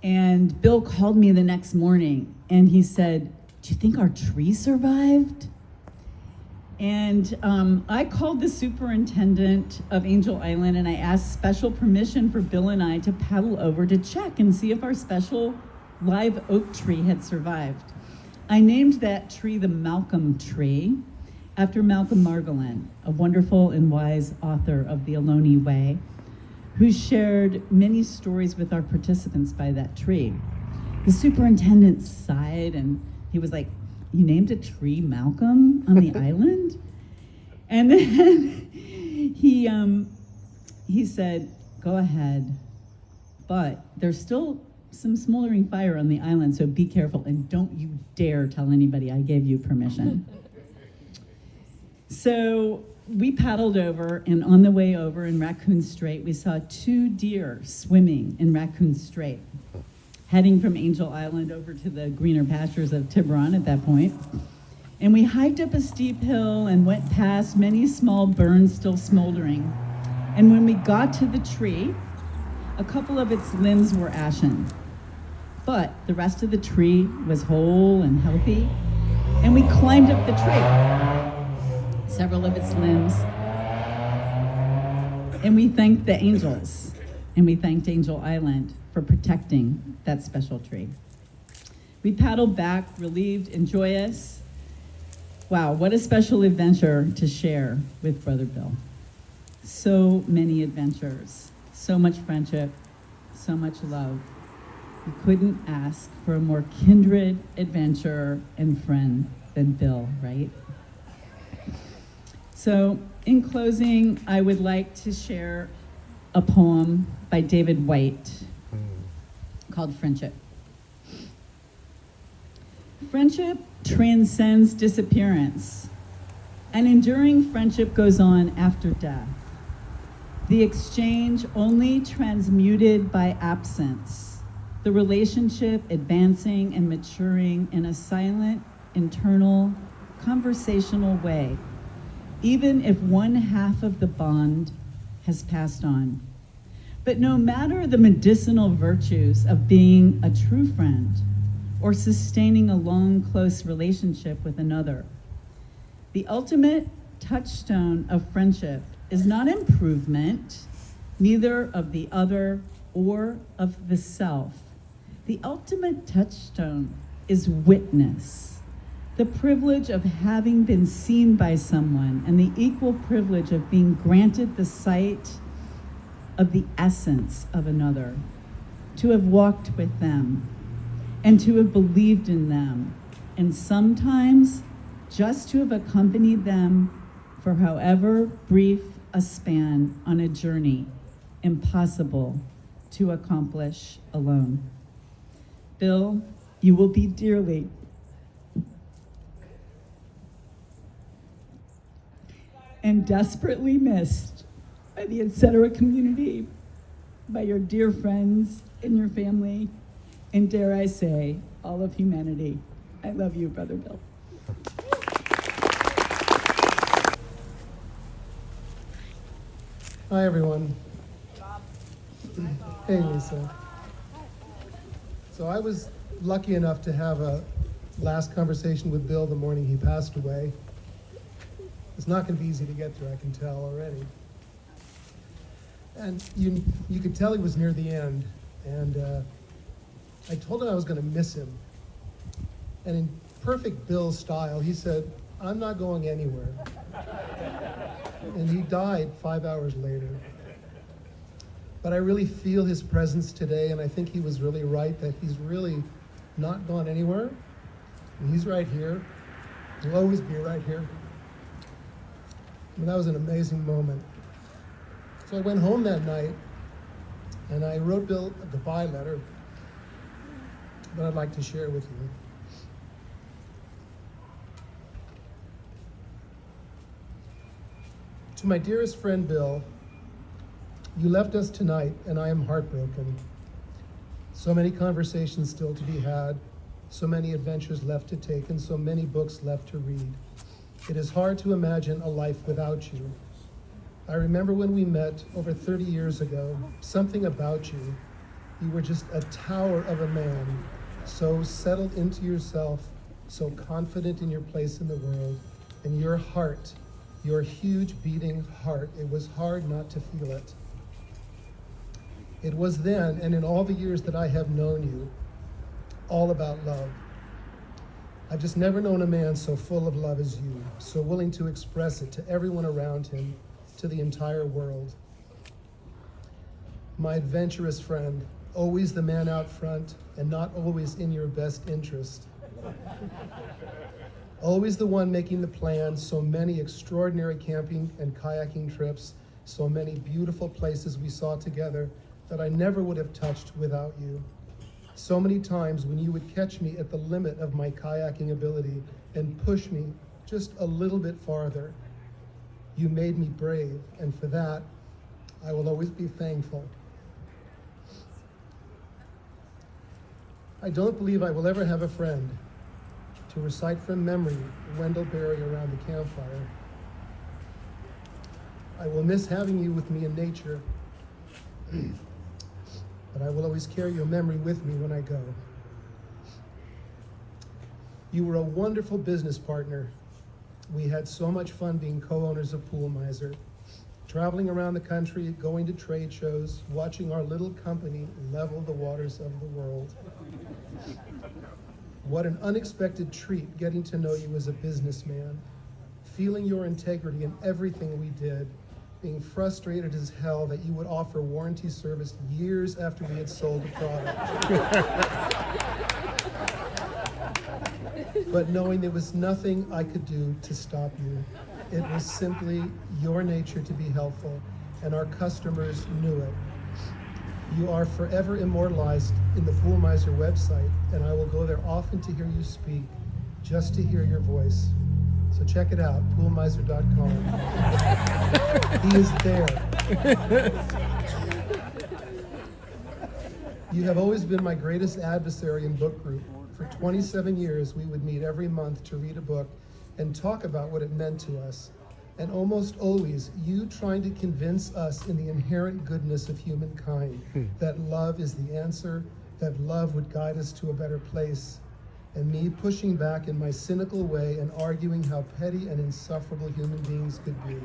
And Bill called me the next morning and he said, "Do you think our tree survived?" And I called the superintendent of Angel Island and I asked special permission for Bill and I to paddle over to check and see if our special live oak tree had survived. I named that tree the Malcolm tree after Malcolm Margolin, a wonderful and wise author of The Ohlone Way, who shared many stories with our participants by that tree. The superintendent sighed and he was like, "You named a tree Malcolm on the island?" And then he said, "Go ahead, but there's still some smoldering fire on the island, so be careful and don't you dare tell anybody I gave you permission." So we paddled over, and on the way over in Raccoon Strait, we saw 2 deer swimming in Raccoon Strait, heading from Angel Island over to the greener pastures of Tiburon at that point. And we hiked up a steep hill and went past many small burns still smoldering. And when we got to the tree, a couple of its limbs were ashen, but the rest of the tree was whole and healthy. And we climbed up the tree, several of its limbs, and we thanked the angels, and we thanked Angel Island for protecting that special tree. We paddled back, relieved and joyous. Wow, what a special adventure to share with Brother Bill. So many adventures, so much friendship, so much love. You couldn't ask for a more kindred adventurer and friend than Bill, right? So in closing, I would like to share a poem by David White called Friendship. Friendship transcends disappearance. An enduring friendship goes on after death. The exchange only transmuted by absence. The relationship advancing and maturing in a silent, internal, conversational way, even if one half of the bond has passed on. But no matter the medicinal virtues of being a true friend or sustaining a long, close relationship with another, the ultimate touchstone of friendship is not improvement, neither of the other or of the self. The ultimate touchstone is witness, the privilege of having been seen by someone and the equal privilege of being granted the sight of the essence of another, to have walked with them and to have believed in them, and sometimes just to have accompanied them for however brief a span on a journey impossible to accomplish alone. Bill, you will be dearly and desperately missed by the etc. community, by your dear friends and your family, and dare I say, all of humanity. I love you, Brother Bill. Hi, everyone. Hey, Lisa. So I was lucky enough to have a last conversation with Bill the morning he passed away. It's not going to be easy to get through, I can tell already. And you could tell he was near the end. And I told him I was going to miss him. And in perfect Bill style, he said, "I'm not going anywhere." And he died 5 hours later. But I really feel his presence today, and I think he was really right that he's really not gone anywhere. And he's right here. He'll always be right here. And that was an amazing moment. So I went home that night, and I wrote Bill a goodbye letter that I'd like to share with you. To my dearest friend Bill, you left us tonight, and I am heartbroken. So many conversations still to be had, so many adventures left to take, and so many books left to read. It is hard to imagine a life without you. I remember when we met over 30 years ago, something about you. You were just a tower of a man, so settled into yourself, so confident in your place in the world, and your heart, your huge beating heart, it was hard not to feel it. It was then, and in all the years that I have known you, all about love. I've just never known a man so full of love as you, so willing to express it to everyone around him, to the entire world. My adventurous friend, always the man out front and not always in your best interest. Always the one making the plans, so many extraordinary camping and kayaking trips, so many beautiful places we saw together that I never would have touched without you. So many times when you would catch me at the limit of my kayaking ability and push me just a little bit farther. You made me brave, and for that, I will always be thankful. I don't believe I will ever have a friend to recite from memory Wendell Berry around the campfire. I will miss having you with me in nature, but I will always carry your memory with me when I go. You were a wonderful business partner. We had so much fun being co-owners of Pool Miser, traveling around the country, going to trade shows, watching our little company level the waters of the world. What an unexpected treat getting to know you as a businessman, feeling your integrity in everything we did, being frustrated as hell that you would offer warranty service years after we had sold the product. But knowing there was nothing I could do to stop you. It was simply your nature to be helpful, and our customers knew it. You are forever immortalized in the Pool Miser website, and I will go there often to hear you speak, just to hear your voice. So check it out, poolmiser.com. He is there. You have always been my greatest adversary in book group. For 27 years, we would meet every month to read a book and talk about what it meant to us. And almost always, you trying to convince us in the inherent goodness of humankind, that love is the answer, that love would guide us to a better place. And me pushing back in my cynical way and arguing how petty and insufferable human beings could be.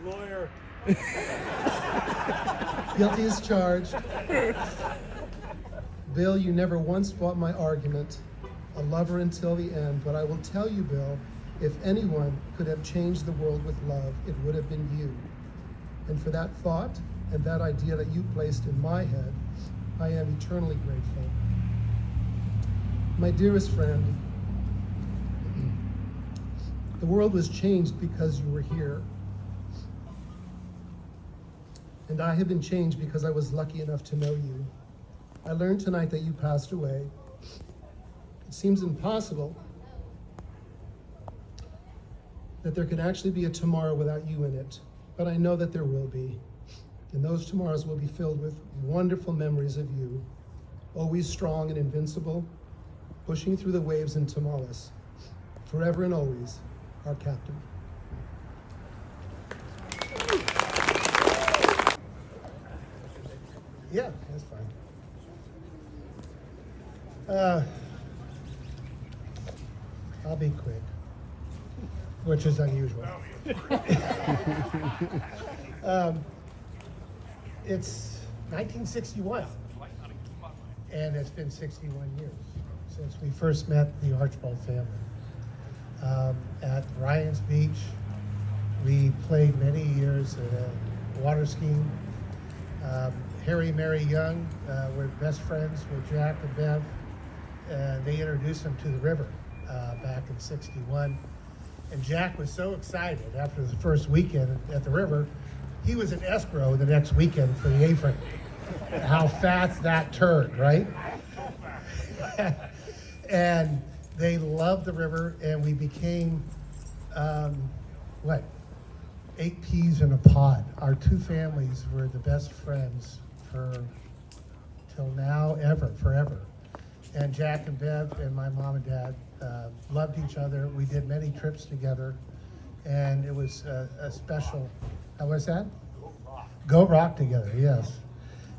Lawyer. Guilty as charged. Bill, you never once bought my argument, a lover until the end, but I will tell you, Bill, if anyone could have changed the world with love, it would have been you. And for that thought and that idea that you placed in my head, I am eternally grateful. My dearest friend, the world was changed because you were here. And I have been changed because I was lucky enough to know you. I learned tonight that you passed away. It seems impossible that there could actually be a tomorrow without you in it, but I know that there will be. And those tomorrows will be filled with wonderful memories of you, always strong and invincible, pushing through the waves in Tamales, forever and always, our captain. Yeah, that's fine. I'll be quick, which is unusual. It's 1961. And it's been 61 years since we first met the Archbold family. At Ryan's Beach, we played many years at water skiing. Harry and Mary Young were best friends with Jack and Bev. They introduced him to the river back in '61. And Jack was so excited after the first weekend at the river, he was in escrow the next weekend for the A-frame. How fast that turned, right? And they loved the river, and we became, 8 peas in a pod. Our two families were the best friends till now, forever. And Jack and Bev and my mom and dad loved each other. We did many trips together, and it was a special, how was that? Goat Rock together, yes.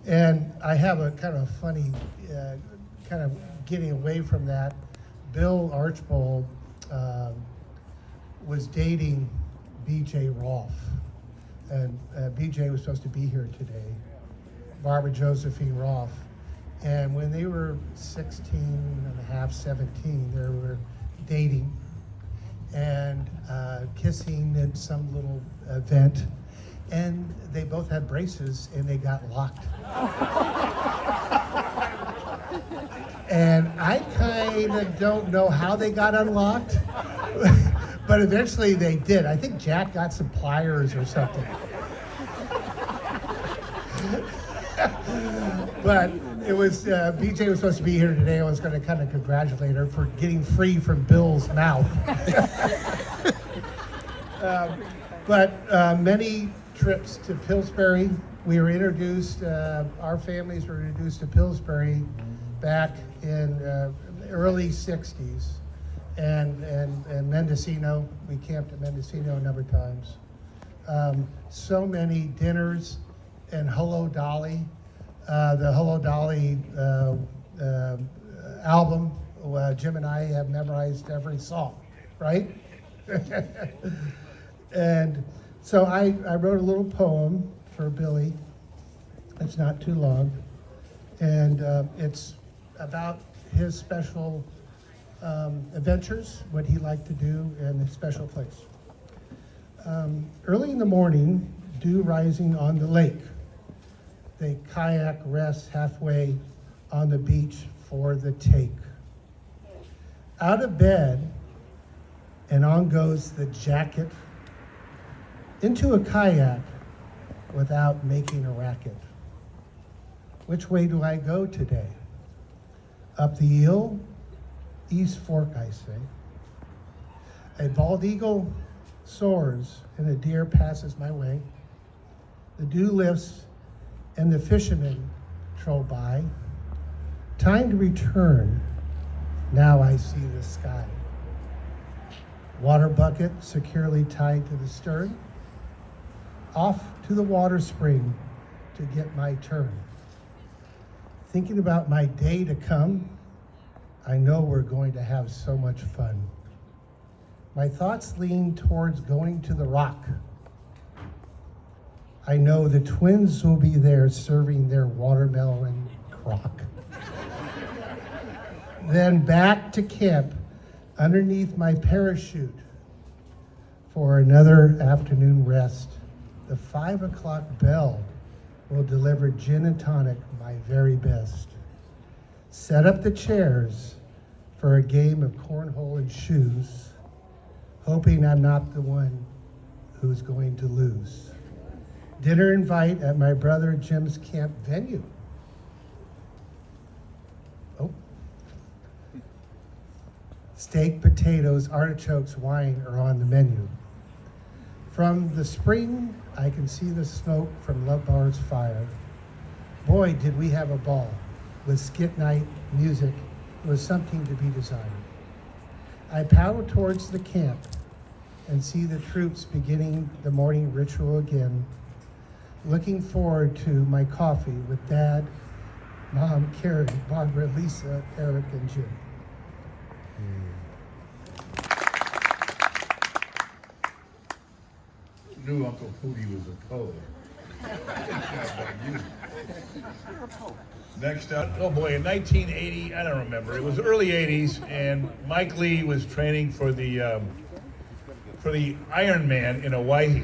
And I have a kind of funny, kind of getting away from that. Bill Archbold was dating BJ Rolfe, and BJ was supposed to be here today, Barbara Josephine Rolfe. And when they were 16 and a half, 17, they were dating and kissing at some little event. And they both had braces and they got locked. And I kind of don't know how they got unlocked, but eventually they did. I think Jack got some pliers or something. But it was, BJ was supposed to be here today. I was going to kind of congratulate her for getting free from Bill's mouth. But many trips to Pillsbury. We were introduced, our families were introduced to Pillsbury back in early 60s. And Mendocino, we camped at Mendocino a number of times. So many dinners and Hello Dolly. The Hello Dolly album, Jim and I have memorized every song, right? And so I wrote a little poem for Billy. It's not too long. And it's about his special adventures, what he liked to do, and a special place. Early in the morning, dew rising on the lake. The kayak rests halfway on the beach for the take. Out of bed, and on goes the jacket into a kayak without making a racket. Which way do I go today? Up the Eel, East Fork, I say. A bald eagle soars and a deer passes my way. The dew lifts and the fishermen troll by. Time to return, now I see the sky. Water bucket securely tied to the stern. Off to the water spring to get my turn. Thinking about my day to come, I know we're going to have so much fun. My thoughts lean towards going to the rock. I know the twins will be there serving their watermelon crock. Then back to camp underneath my parachute for another afternoon rest. The 5 o'clock bell will deliver gin and tonic, my very best. Set up the chairs for a game of cornhole and shoes, hoping I'm not the one who's going to lose. Dinner invite at my brother Jim's camp venue. Oh. Steak, potatoes, artichokes, wine are on the menu. From the spring, I can see the smoke from Love Bar's fire. Boy, did we have a ball. With skit night, music, it was something to be desired. I paddle towards the camp and see the troops beginning the morning ritual again. Looking forward to my coffee with Dad, Mom, Carrie, Barbara, Lisa, Eric, and Jim. Knew Uncle Pootie was a poet. Next up, oh boy, in 1980, I don't remember. It was early 80s, and Mike Lee was training for the Ironman in Hawaii.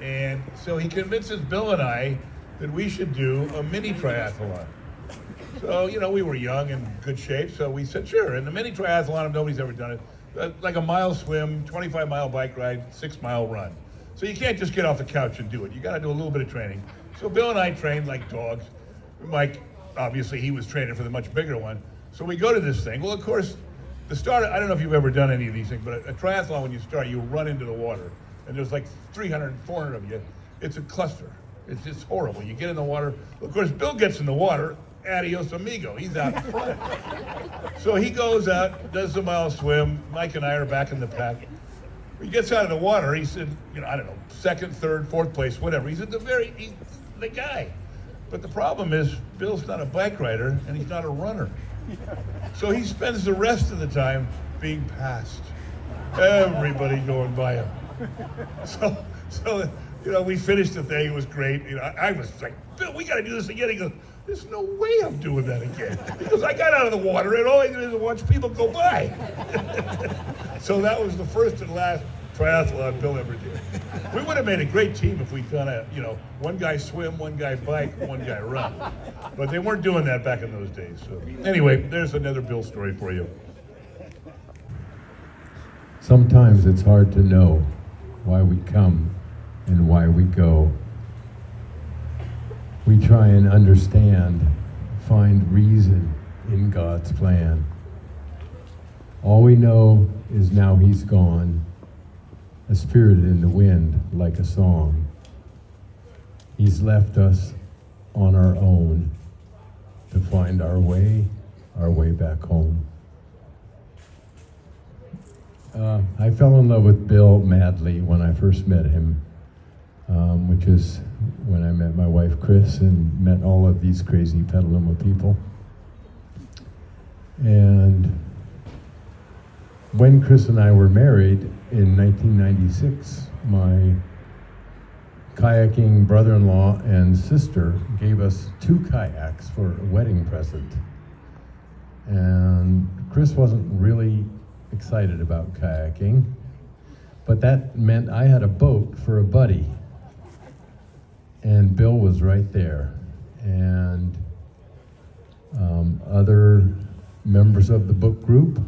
And so he convinces Bill and I that we should do a mini triathlon. So, you know, we were young and good shape, so we said, sure. And the mini triathlon, nobody's ever done it, like a mile swim, 25-mile bike ride, 6-mile run. So you can't just get off the couch and do it. You got to do a little bit of training. So Bill and I trained like dogs. Mike, obviously, he was training for the much bigger one. So we go to this thing. Well, of course, the start, I don't know if you've ever done any of these things, but a triathlon, when you start, you run into the water. And there's like 300, 400 of you. It's a cluster. It's just horrible. You get in the water. Of course, Bill gets in the water. Adios amigo. He's out in front. So he goes out, does the mile swim. Mike and I are back in the pack. He gets out of the water. He said, you know, I don't know, second, third, fourth place, whatever. He's the guy. But the problem is, Bill's not a bike rider and he's not a runner. So he spends the rest of the time being passed. Everybody going by him. So you know, we finished the thing. It was great. You know, I was like, Bill, we got to do this again. He goes, there's no way I'm doing that again. He goes, I got out of the water and all I did is watch people go by. So that was the first and last triathlon Bill ever did. We would have made a great team if we'd done a, you know, one guy swim, one guy bike, one guy run. But they weren't doing that back in those days. So anyway, there's another Bill story for you. Sometimes it's hard to know why we come and why we go. We try and understand, find reason in God's plan. All we know is now he's gone, a spirit in the wind like a song. He's left us on our own to find our way back home. I fell in love with Bill madly when I first met him, which is when I met my wife Chris and met all of these crazy Petaluma people. And when Chris and I were married in 1996, my kayaking brother-in-law and sister gave us 2 kayaks for a wedding present. And Chris wasn't really excited about kayaking, but that meant I had a boat for a buddy. And Bill was right there. And other members of the book group,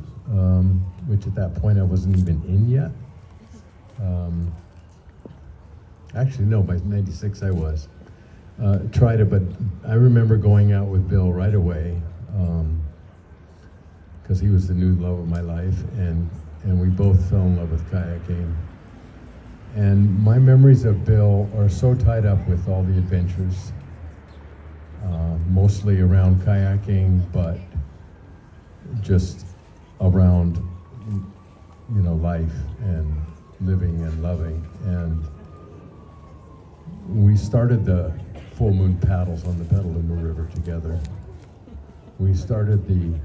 which at that point I wasn't even in yet. Actually, no, by 96 I was. Tried it, but I remember going out with Bill right away, because he was the new love of my life, and we both fell in love with kayaking. And my memories of Bill are so tied up with all the adventures, mostly around kayaking, but just around, you know, life and living and loving. And we started the Full Moon Paddles on the Petaluma River together. We started the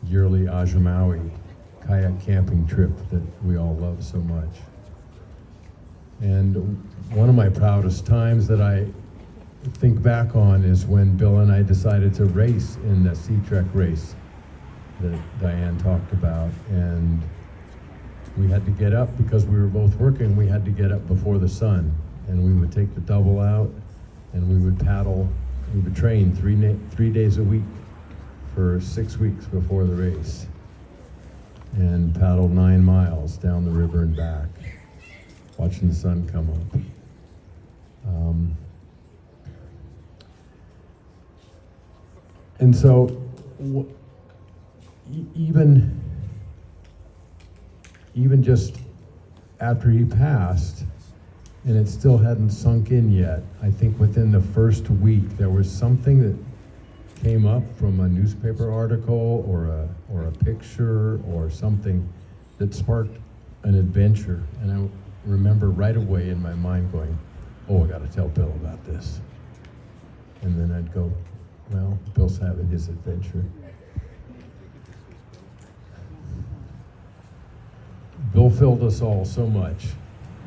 yearly Ajamawi kayak camping trip that we all love so much. And one of my proudest times that I think back on is when Bill and I decided to race in the Sea Trek race that Diane talked about. And we had to get up because we were both working. We had to get up before the sun, and we would take the double out and we would paddle. We would train 3 days a week for 6 weeks before the race and paddle 9 miles down the river and back, watching the sun come up. And so even just after he passed, and it still hadn't sunk in yet, I think within the first week there was something that came up from a newspaper article or a picture or something that sparked an adventure. And I remember right away in my mind going, oh, I gotta tell Bill about this. And then I'd go, well, Bill's having his adventure. Bill filled us all so much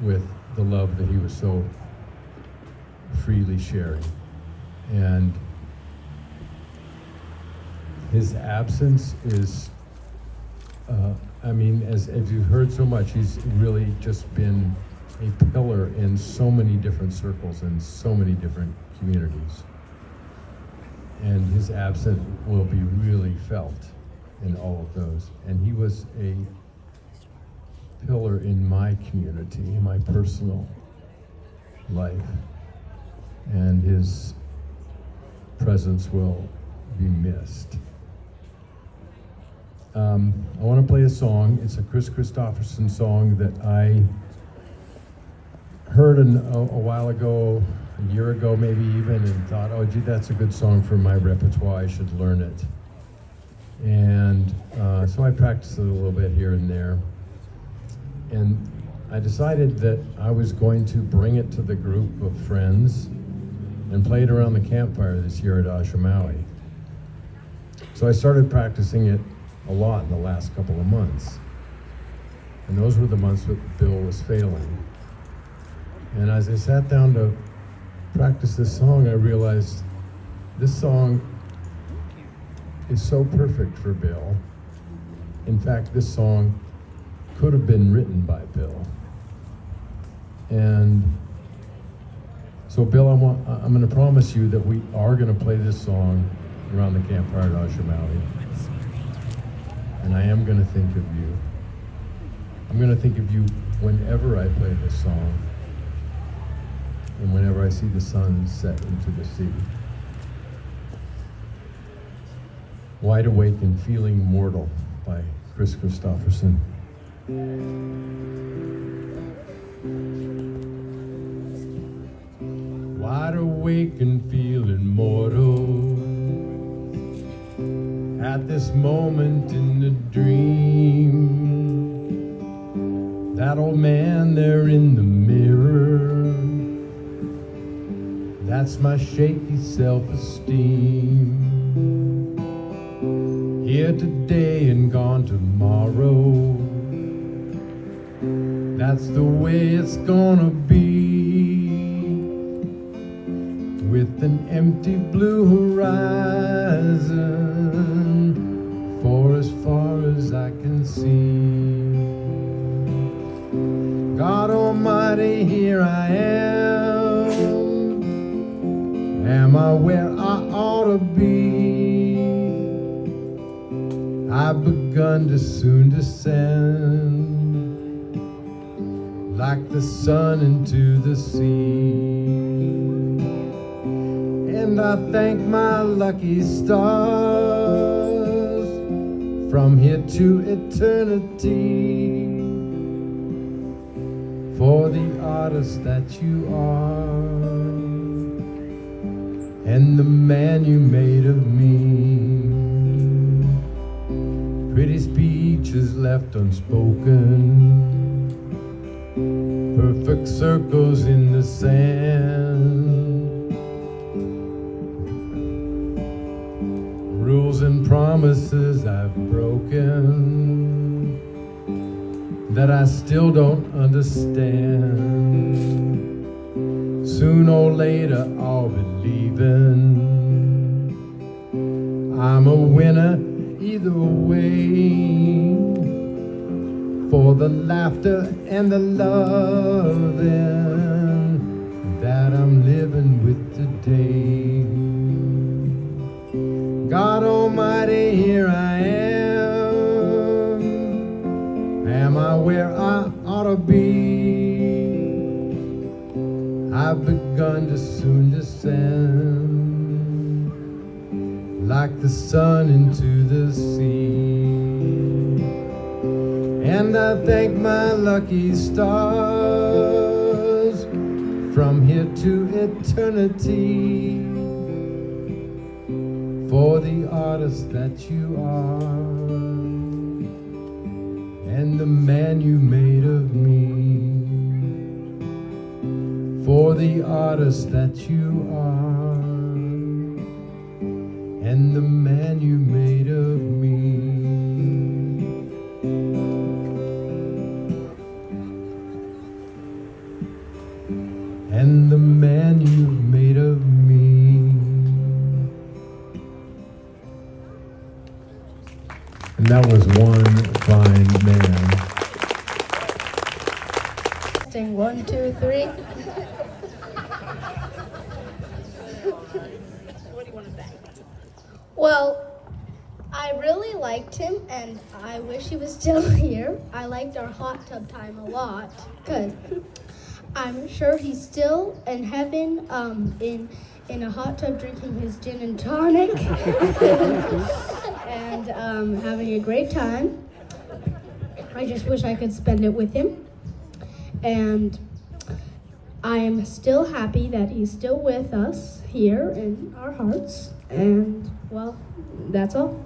with the love that he was so freely sharing. And his absence is, as you've heard so much, he's really just been a pillar in so many different circles and so many different communities. And his absence will be really felt in all of those. And he was a pillar in my community, in my personal life. And his presence will be missed. I want to play a song. It's a Chris Christopherson song that I heard a while ago, a year ago maybe even, and thought, oh gee, that's a good song for my repertoire, I should learn it. And so I practiced it a little bit here and there. And I decided that I was going to bring it to the group of friends and play it around the campfire this year at Ashamaui. So I started practicing it a lot in the last couple of months. And those were the months that Bill was failing. And as I sat down to practice this song, I realized this song is so perfect for Bill. In fact, this song could have been written by Bill. And so Bill, I'm going to promise you that we are going to play this song around the campfire at Ashamaui. And I am going to think of you. I'm going to think of you whenever I play this song and whenever I see the sun set into the sea. Wide Awake and Feeling Mortal by Chris Christopherson. Wide awake and feeling mortal at this moment in the dream. That old man there in the mirror, that's my shaky self-esteem. Here today and gone tomorrow, that's the way it's gonna be. With an empty blue horizon for as far as I can see. God Almighty, here I am. Am I where I ought to be? I've begun to soon descend like the sun into the sea. And I thank my lucky stars from here to eternity for the artist that you are and the man you made of me. Pretty speeches left unspoken, perfect circles in the sand, rules and promises I've broken that I still don't understand. Soon or later I'll be leaving. I'm a winner either way, for the laughter and the loving that I'm living with today. God Almighty, here I am. Am I where I ought to be? I've begun to soon descend like the sun into the sea. And I thank my lucky stars from here to eternity for the artist that you are and the man you made of me. For the artist that you are and the man you made of me. And and the man you've made of me. And that was one fine man. Testing 1, 2, 3. What do you want to say? Well, I really liked him, and I wish he was still here. I liked our hot tub time a lot, because I'm sure he's still in heaven, in a hot tub drinking his gin and tonic, and having a great time. I just wish I could spend it with him. And I am still happy that he's still with us here in our hearts. And, well, that's all.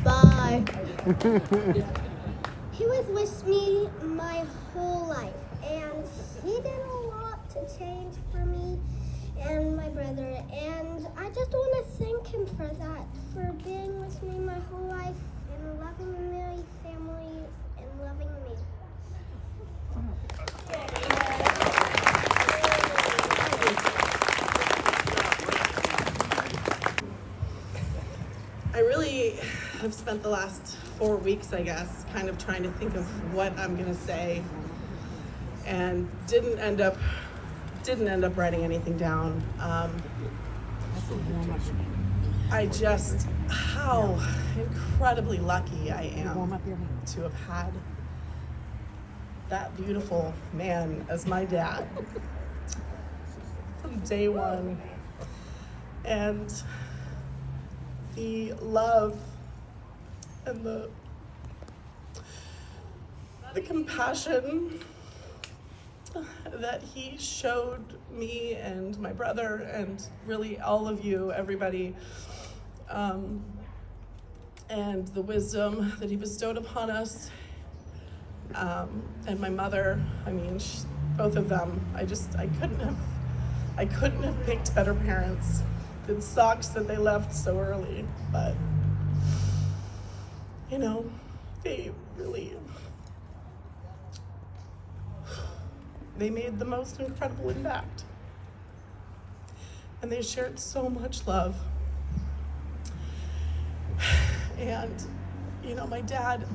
Bye. He was with me my whole life, and he did a lot to change for me and my brother, and I just want to thank him for that, for being with me my whole life and loving my family and loving me. I really have spent the last 4 weeks, I guess, kind of trying to think of what I'm gonna say, and didn't end up writing anything down. How incredibly lucky I am to have had that beautiful man as my dad from day one. And the love and the compassion that he showed me and my brother and really all of you, everybody, and the wisdom that he bestowed upon us, and my mother, I mean, both of them, I couldn't have picked better parents. It sucks that they left so early, but you know, they made the most incredible impact. And they shared so much love. And, you know, my dad,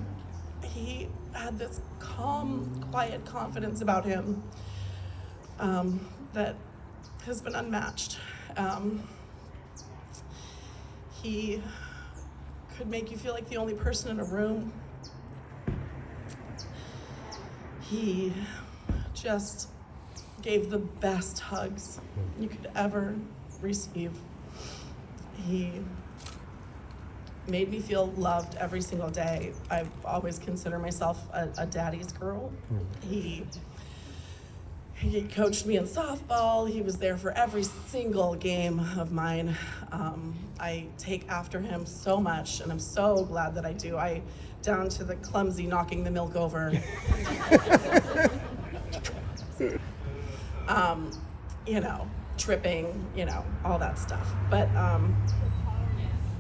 he had this calm, quiet confidence about him that has been unmatched. He could make you feel like the only person in a room. He just gave the best hugs you could ever receive. He made me feel loved every single day. I've always considered myself a daddy's girl. He coached me in softball. He was there for every single game of mine. I take after him so much, and I'm so glad that I do. Down to the clumsy knocking the milk over. You know, tripping, you know, all that stuff. But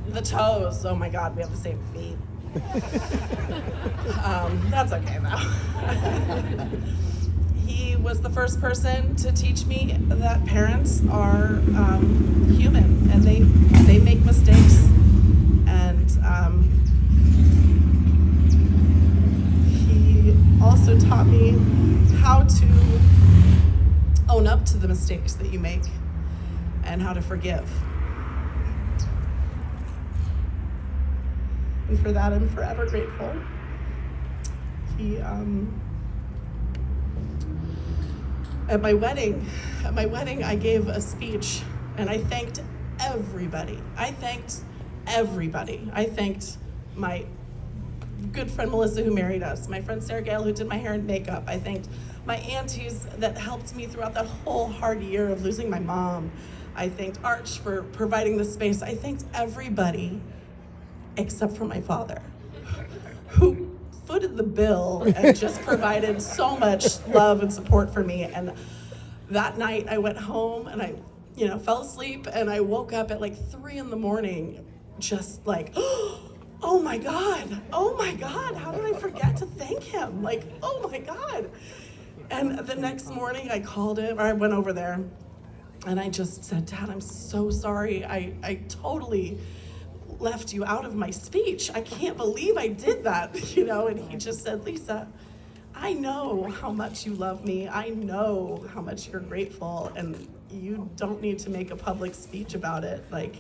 the toes, oh my God, we have the same feet. That's okay though. He was the first person to teach me that parents are human, and they make mistakes. And he also taught me how to own up to the mistakes that you make and how to forgive. And for that, I'm forever grateful. At my wedding, I gave a speech, and I thanked everybody. I thanked my good friend Melissa, who married us, my friend Sarah Gale, who did my hair and makeup. I thanked my aunties that helped me throughout that whole hard year of losing my mom. I thanked Arch for providing the space. I thanked everybody except for my father, who footed the bill and just provided so much love and support for me. And that night I went home and I, fell asleep, and I woke up at like 3 a.m, just like, oh my God, how did I forget to thank him? Like, oh my God. And the next morning I called him, or I went over there, and I just said, Dad, I'm so sorry. I totally left you out of my speech. I can't believe I did that, you know? And he just said, Lisa, I know how much you love me. I know how much you're grateful, and you don't need to make a public speech about it. Like,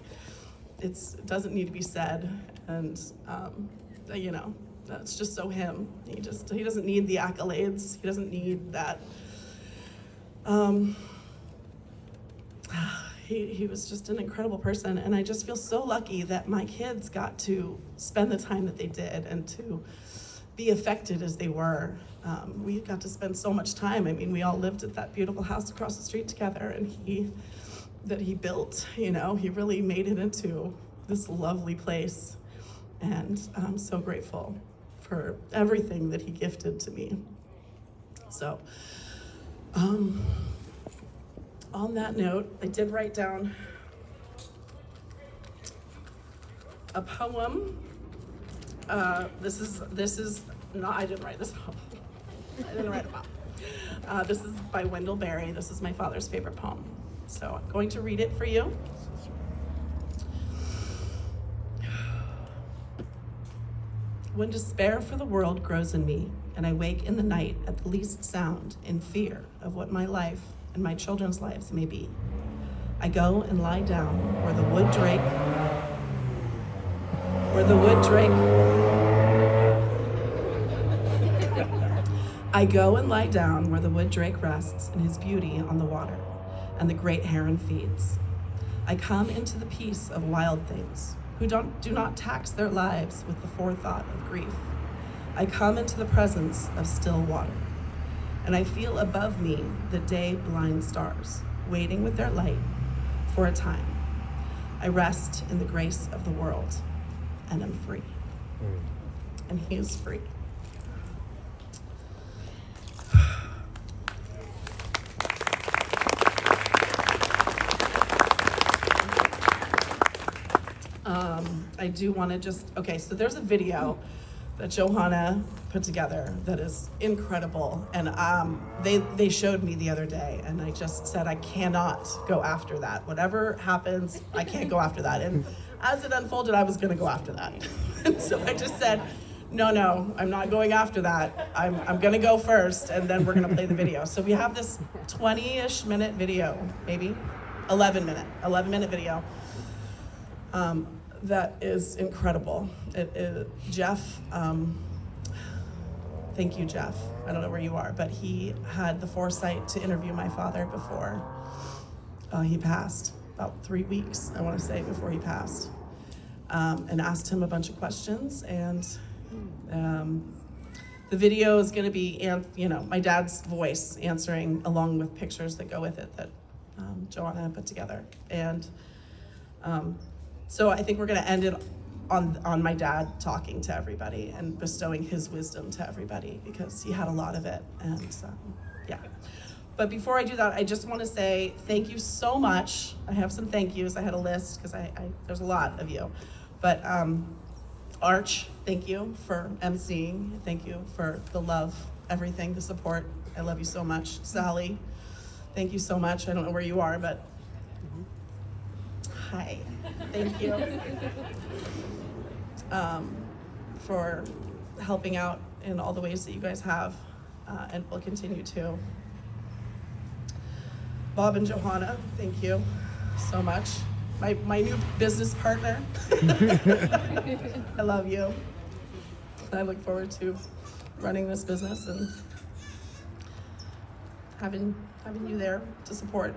it doesn't need to be said. And, you know, that's just so him. He doesn't need the accolades. He doesn't need that. He was just an incredible person, and I just feel so lucky that my kids got to spend the time that they did and to be affected as they were. We got to spend so much time. I mean, we all lived at that beautiful house across the street together, and he built, you know, he really made it into this lovely place. And I'm so grateful for everything that he gifted to me. So, on that note, I did write down a poem. This is not, I didn't write this up. I didn't write it up. This is by Wendell Berry. This is my father's favorite poem. So I'm going to read it for you. When despair for the world grows in me, and I wake in the night at the least sound in fear of what my life and my children's lives may be, I go and lie down where the wood drake I go and lie down where the wood drake rests in his beauty on the water, and the great heron feeds. I come into the peace of wild things, who do not tax their lives with the forethought of grief. I come into the presence of still water, and I feel above me the day-blind stars, waiting with their light for a time. I rest in the grace of the world, and am free. And he is free. I do want to okay, so there's a video that Johanna put together that is incredible, and they showed me the other day, and I just said I cannot go after that. Whatever happens, I can't go after that. And as it unfolded, I was going to go after that. And so I just said, no, I'm not going after that. I'm going to go first, and then we're going to play the video. So we have this 20-ish minute video, maybe 11-minute video. That is incredible. Jeff, thank you, Jeff. I don't know where you are, but he had the foresight to interview my father before he passed, about 3 weeks, I want to say, before he passed, and asked him a bunch of questions. And the video is going to be, my dad's voice answering, along with pictures that go with it that Joanna put together. And so I think we're going to end it on my dad talking to everybody and bestowing his wisdom to everybody, because he had a lot of it. And yeah. But before I do that, I just want to say thank you so much. I have some thank yous. I had a list because there's a lot of you. But Arch, thank you for emceeing. Thank you for the love, everything, the support. I love you so much. Sally, thank you so much. I don't know where you are, but hi. Thank you for helping out in all the ways that you guys have and will continue to. Bob and Johanna, thank you so much. My new business partner. I love you. I look forward to running this business and having you there to support.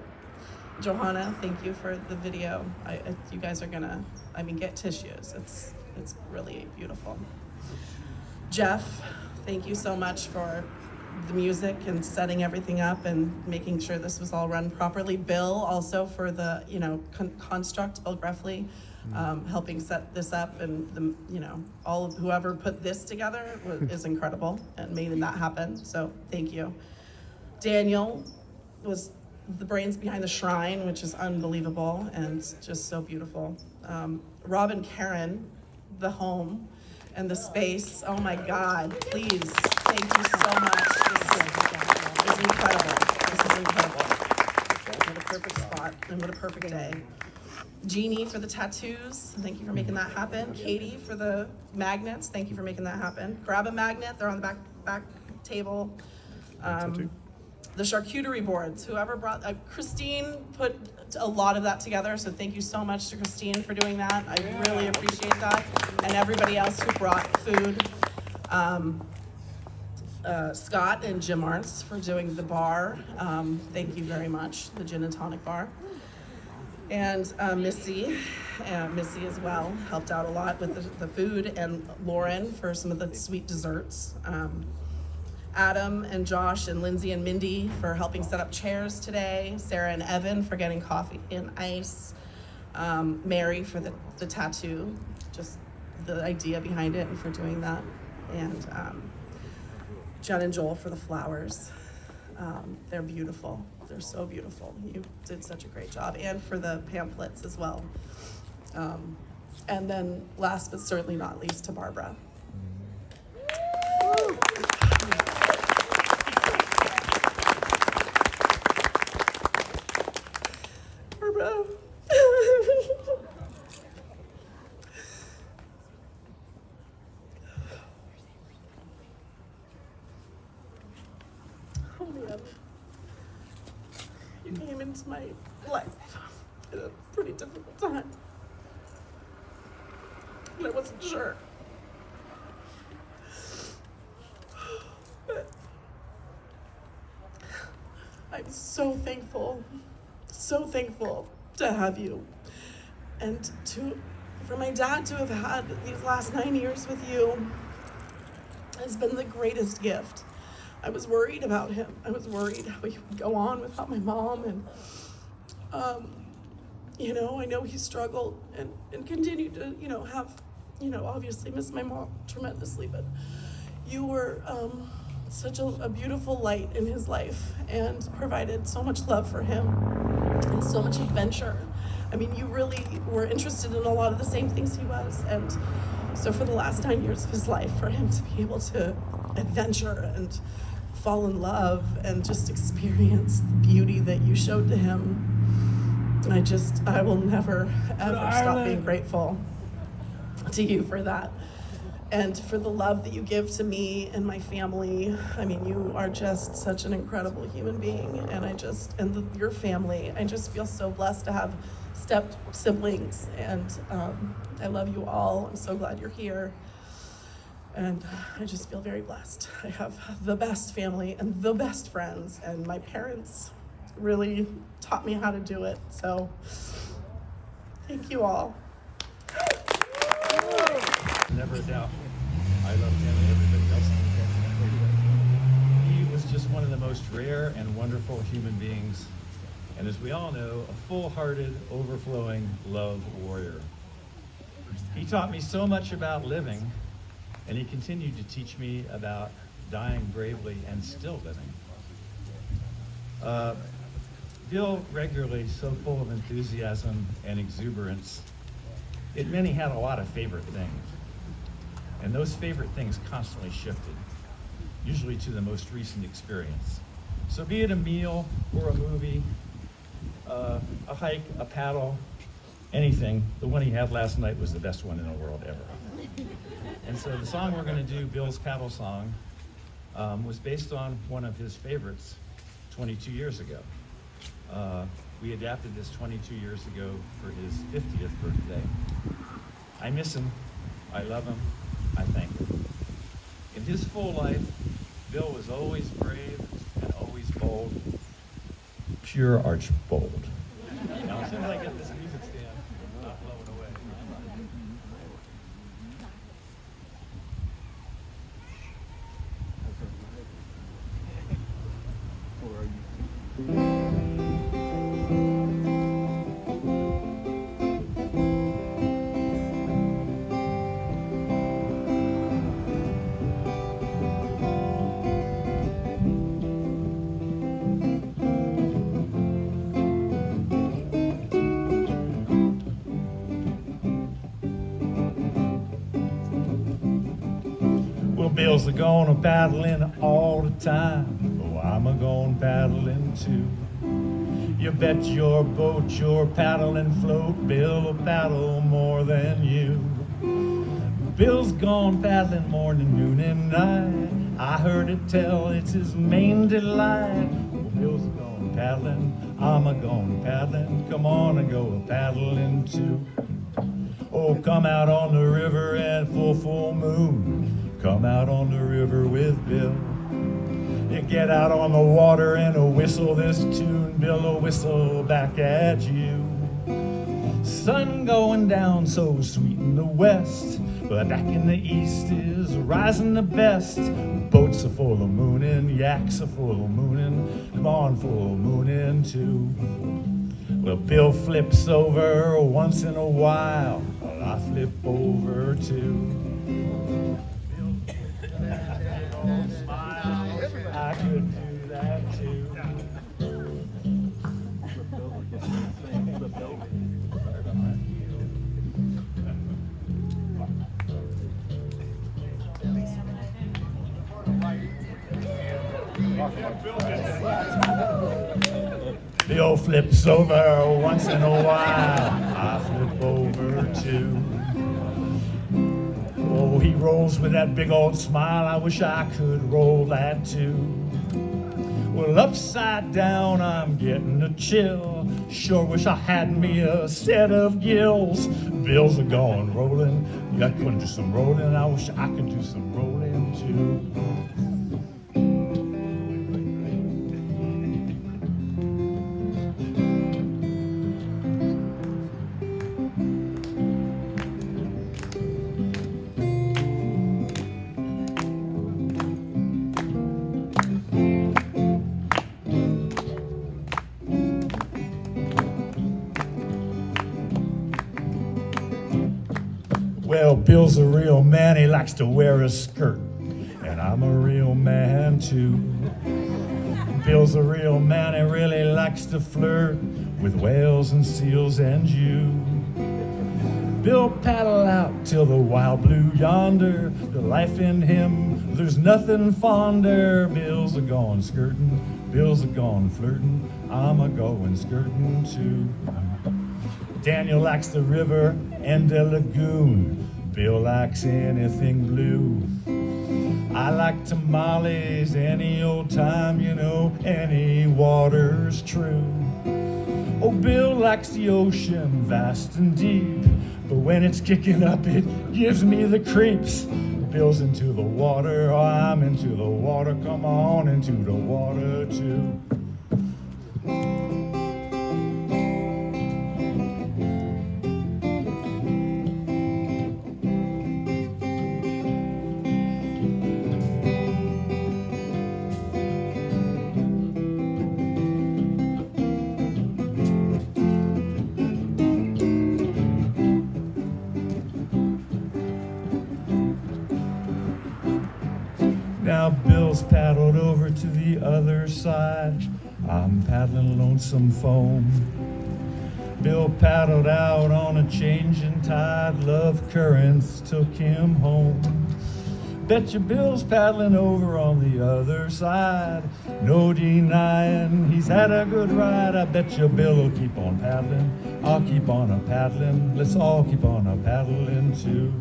Johanna, thank you for the video. You guys are gonna, get tissues. It's really beautiful. Jeff, thank you so much for the music and setting everything up and making sure this was all run properly. Bill, also for the, construct, Bill Greffley, helping set this up, and all of whoever put this together is incredible and made that happen. So thank you. Daniel was the brains behind the shrine, which is unbelievable and just so beautiful. Rob and Karen, the home and the space. Oh my God, please, thank you so much. This is incredible. This is incredible. What a perfect spot and what a perfect day. Jeannie for the tattoos, thank you for making that happen. Katie for the magnets, thank you for making that happen. Grab a magnet, they're on the back table. The charcuterie boards, whoever brought, Christine put a lot of that together, so thank you so much to Christine for doing that. I really appreciate that. And everybody else who brought food. Scott and Jim Arntz for doing the bar. Thank you very much, the gin and tonic bar. And Missy as well, helped out a lot with the food, and Lauren for some of the sweet desserts. Adam and Josh and Lindsay and Mindy for helping set up chairs today. Sarah and Evan for getting coffee and ice. Mary for the tattoo, just the idea behind it and for doing that. And Jen and Joel for the flowers. They're beautiful. They're so beautiful. You did such a great job. And for the pamphlets as well. And then last but certainly not least, to Barbara. Barbara. Oh man. You came into my life at a pretty difficult time. And I wasn't sure. But I'm so thankful to have you. And for my dad to have had these last 9 years with you has been the greatest gift. I was worried about him. I was worried how he would go on without my mom, and I know he struggled and continued to, have, obviously miss my mom tremendously, but you were such a beautiful light in his life and provided so much love for him and so much adventure. I mean, you really were interested in a lot of the same things he was, and so for the last 9 years of his life, for him to be able to adventure and fall in love and just experience the beauty that you showed to him, I will never, ever stop being grateful to you for that. And for the love that you give to me and my family. I mean, you are just such an incredible human being, and your family. I just feel so blessed to have step siblings, and I love you all. I'm so glad you're here. And I just feel very blessed. I have the best family and the best friends, and my parents really taught me how to do it. So thank you all. Never a doubt. I love him and everybody else. He was just one of the most rare and wonderful human beings, and as we all know, a full-hearted, overflowing love warrior. He taught me so much about living, and he continued to teach me about dying bravely and still living. Bill regularly so full of enthusiasm and exuberance. It meant he had a lot of favorite things. And those favorite things constantly shifted, usually to the most recent experience. So be it a meal or a movie, a hike, a paddle, anything, the one he had last night was the best one in the world ever. And so the song we're gonna do, Bill's Paddle Song, was based on one of his favorites 22 years ago. We adapted this 22 years ago for his 50th birthday. I miss him, I love him, I thank him. In his full life, Bill was always brave and always bold. Pure Archbold. Now as soon as I get this music stand not blowing away. Bill's a gonna paddling all the time. Oh, I'm a gonna paddling too. You bet your boat, your paddle and float, Bill will paddle more than you. Bill's gone paddling morning, noon, and night. I heard it tell it's his main delight. Well, Bill's gone paddling, I'm a gone paddling. Come on and go a paddling too. Oh, come out on the river at full moon. Come out on the river with Bill. You get out on the water and whistle this tune. Bill will whistle back at you. Sun going down so sweet in the west, but back in the east is rising the best. Boats are full of moonin', yaks are full of moonin'. Come on, full moonin' too. Well, Bill flips over once in a while. Well, I flip over too. I could do that too. Bill flips over once in a while. I flip over too. Oh, he rolls with that big old smile. I wish I could roll that too. Well, upside down, I'm getting a chill. Sure wish I had me a set of gills. Bill's are going rolling. You got to do some rolling. I wish I could do some rolling too. Well, Bill's a real man, he likes to wear a skirt, and I'm a real man too. Bill's a real man, he really likes to flirt with whales and seals and you. Bill paddle out till the wild blue yonder, the life in him, there's nothing fonder. Bill's a gone skirtin', Bill's a gone flirtin', I'm a going skirtin' too. Daniel likes the river and the lagoon. Bill likes anything blue. I like tamales any old time, you know, any water's true. Oh, Bill likes the ocean vast and deep, but when it's kicking up, it gives me the creeps. Bill's into the water, oh, I'm into the water, come on into the water too. Now Bill's paddled over to the other side. I'm paddling lonesome foam. Bill paddled out on a changing tide. Love currents took him home. Betcha Bill's paddling over on the other side. No denying he's had a good ride. I betcha Bill will keep on paddling. I'll keep on a-paddling. Let's all keep on a-paddling too.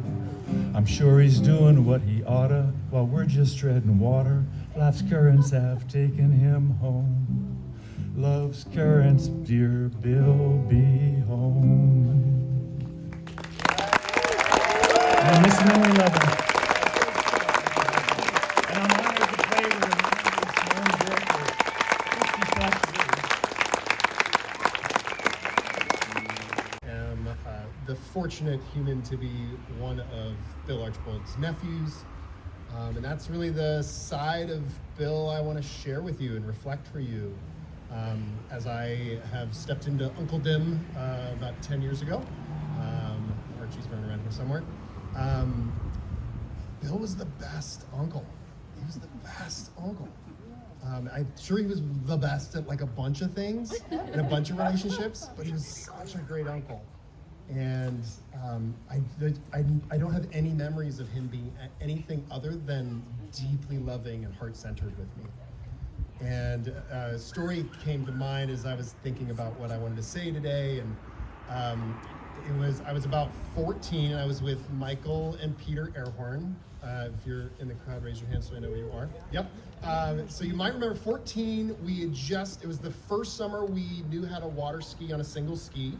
I'm sure he's doing what he oughta while we're just treading water. Life's currents have taken him home. Love's currents, dear Bill, be home. I miss him and we love him. And I'm honored to play with him. He's my own director. 50+ years. Am the fortunate human to be one of Bill Archbold's nephews. And that's really the side of Bill I want to share with you and reflect for you. As I have stepped into Uncledom about 10 years ago. Archie's running around here somewhere. Bill was the best uncle. He was the best uncle. I'm sure he was the best at like a bunch of things and a bunch of relationships, but he was such a great uncle. And I don't have any memories of him being anything other than deeply loving and heart-centered with me. And a story came to mind as I was thinking about what I wanted to say today. And I was about 14, and I was with Michael and Peter Airhorn. If you're in the crowd, raise your hand so I know where you are. Yep. So you might remember 14, it was the first summer we knew how to water ski on a single ski.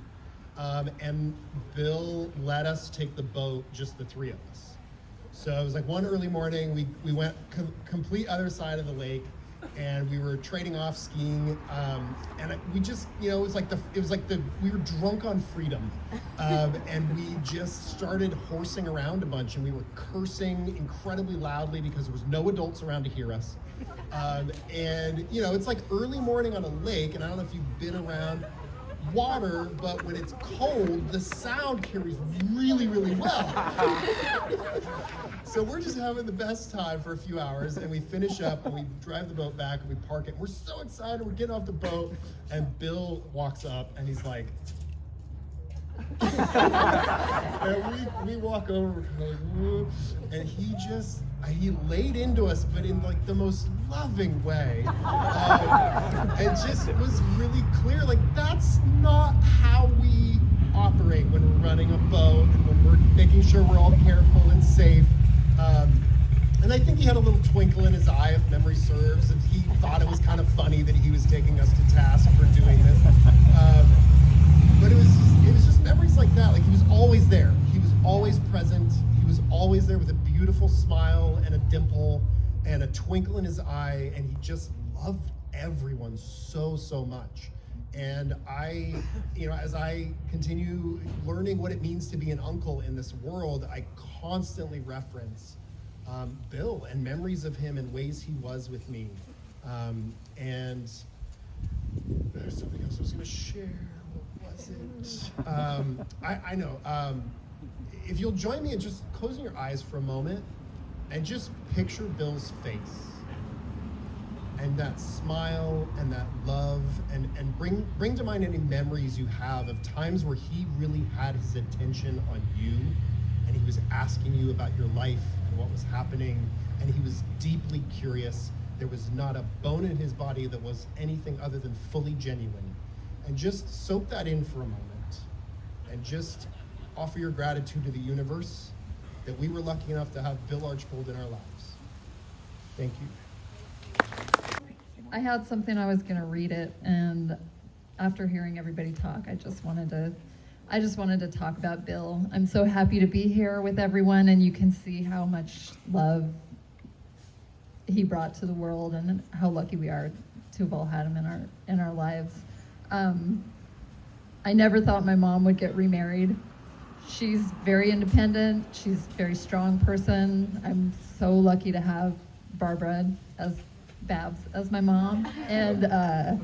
And Bill let us take the boat, just the three of us. So it was like one early morning, we went complete other side of the lake, and we were trading off skiing, and we just, it was like we were drunk on freedom, and we just started horsing around a bunch, and we were cursing incredibly loudly because there was no adults around to hear us. And it's like early morning on a lake, and I don't know if you've been around water, but when it's cold, the sound carries really, really well. So we're just having the best time for a few hours, and we finish up, and we drive the boat back, and we park it. We're so excited, we're getting off the boat, and Bill walks up, and he's like, and we walk over, and he laid into us, but in like the most loving way. It just was really clear, like that's not how we operate when we're running a boat and when we're making sure we're all careful and safe. And I think he had a little twinkle in his eye, if memory serves, and he thought it was kind of funny that he was taking us to task for doing this. But it was just memories like that. Like he was always there. He was always present. He was always there with a beautiful smile and a dimple and a twinkle in his eye, and he just loved everyone so, so much. And as I continue learning what it means to be an uncle in this world, I constantly reference Bill and memories of him and ways he was with me. And there's something else I was going to share. What was it? I know. If you'll join me in just closing your eyes for a moment and just picture Bill's face and that smile and that love, and bring to mind any memories you have of times where he really had his attention on you, and he was asking you about your life and what was happening, and he was deeply curious. There was not a bone in his body that was anything other than fully genuine. And just soak that in for a moment, and just offer your gratitude to the universe that we were lucky enough to have Bill Archbold in our lives. Thank you. I had something, I was gonna read it, and after hearing everybody talk, I just wanted to talk about Bill. I'm so happy to be here with everyone, and you can see how much love he brought to the world and how lucky we are to have all had him in our lives. I never thought my mom would get remarried. She's very independent. She's a very strong person. I'm so lucky to have Barbara as Babs as my mom, and I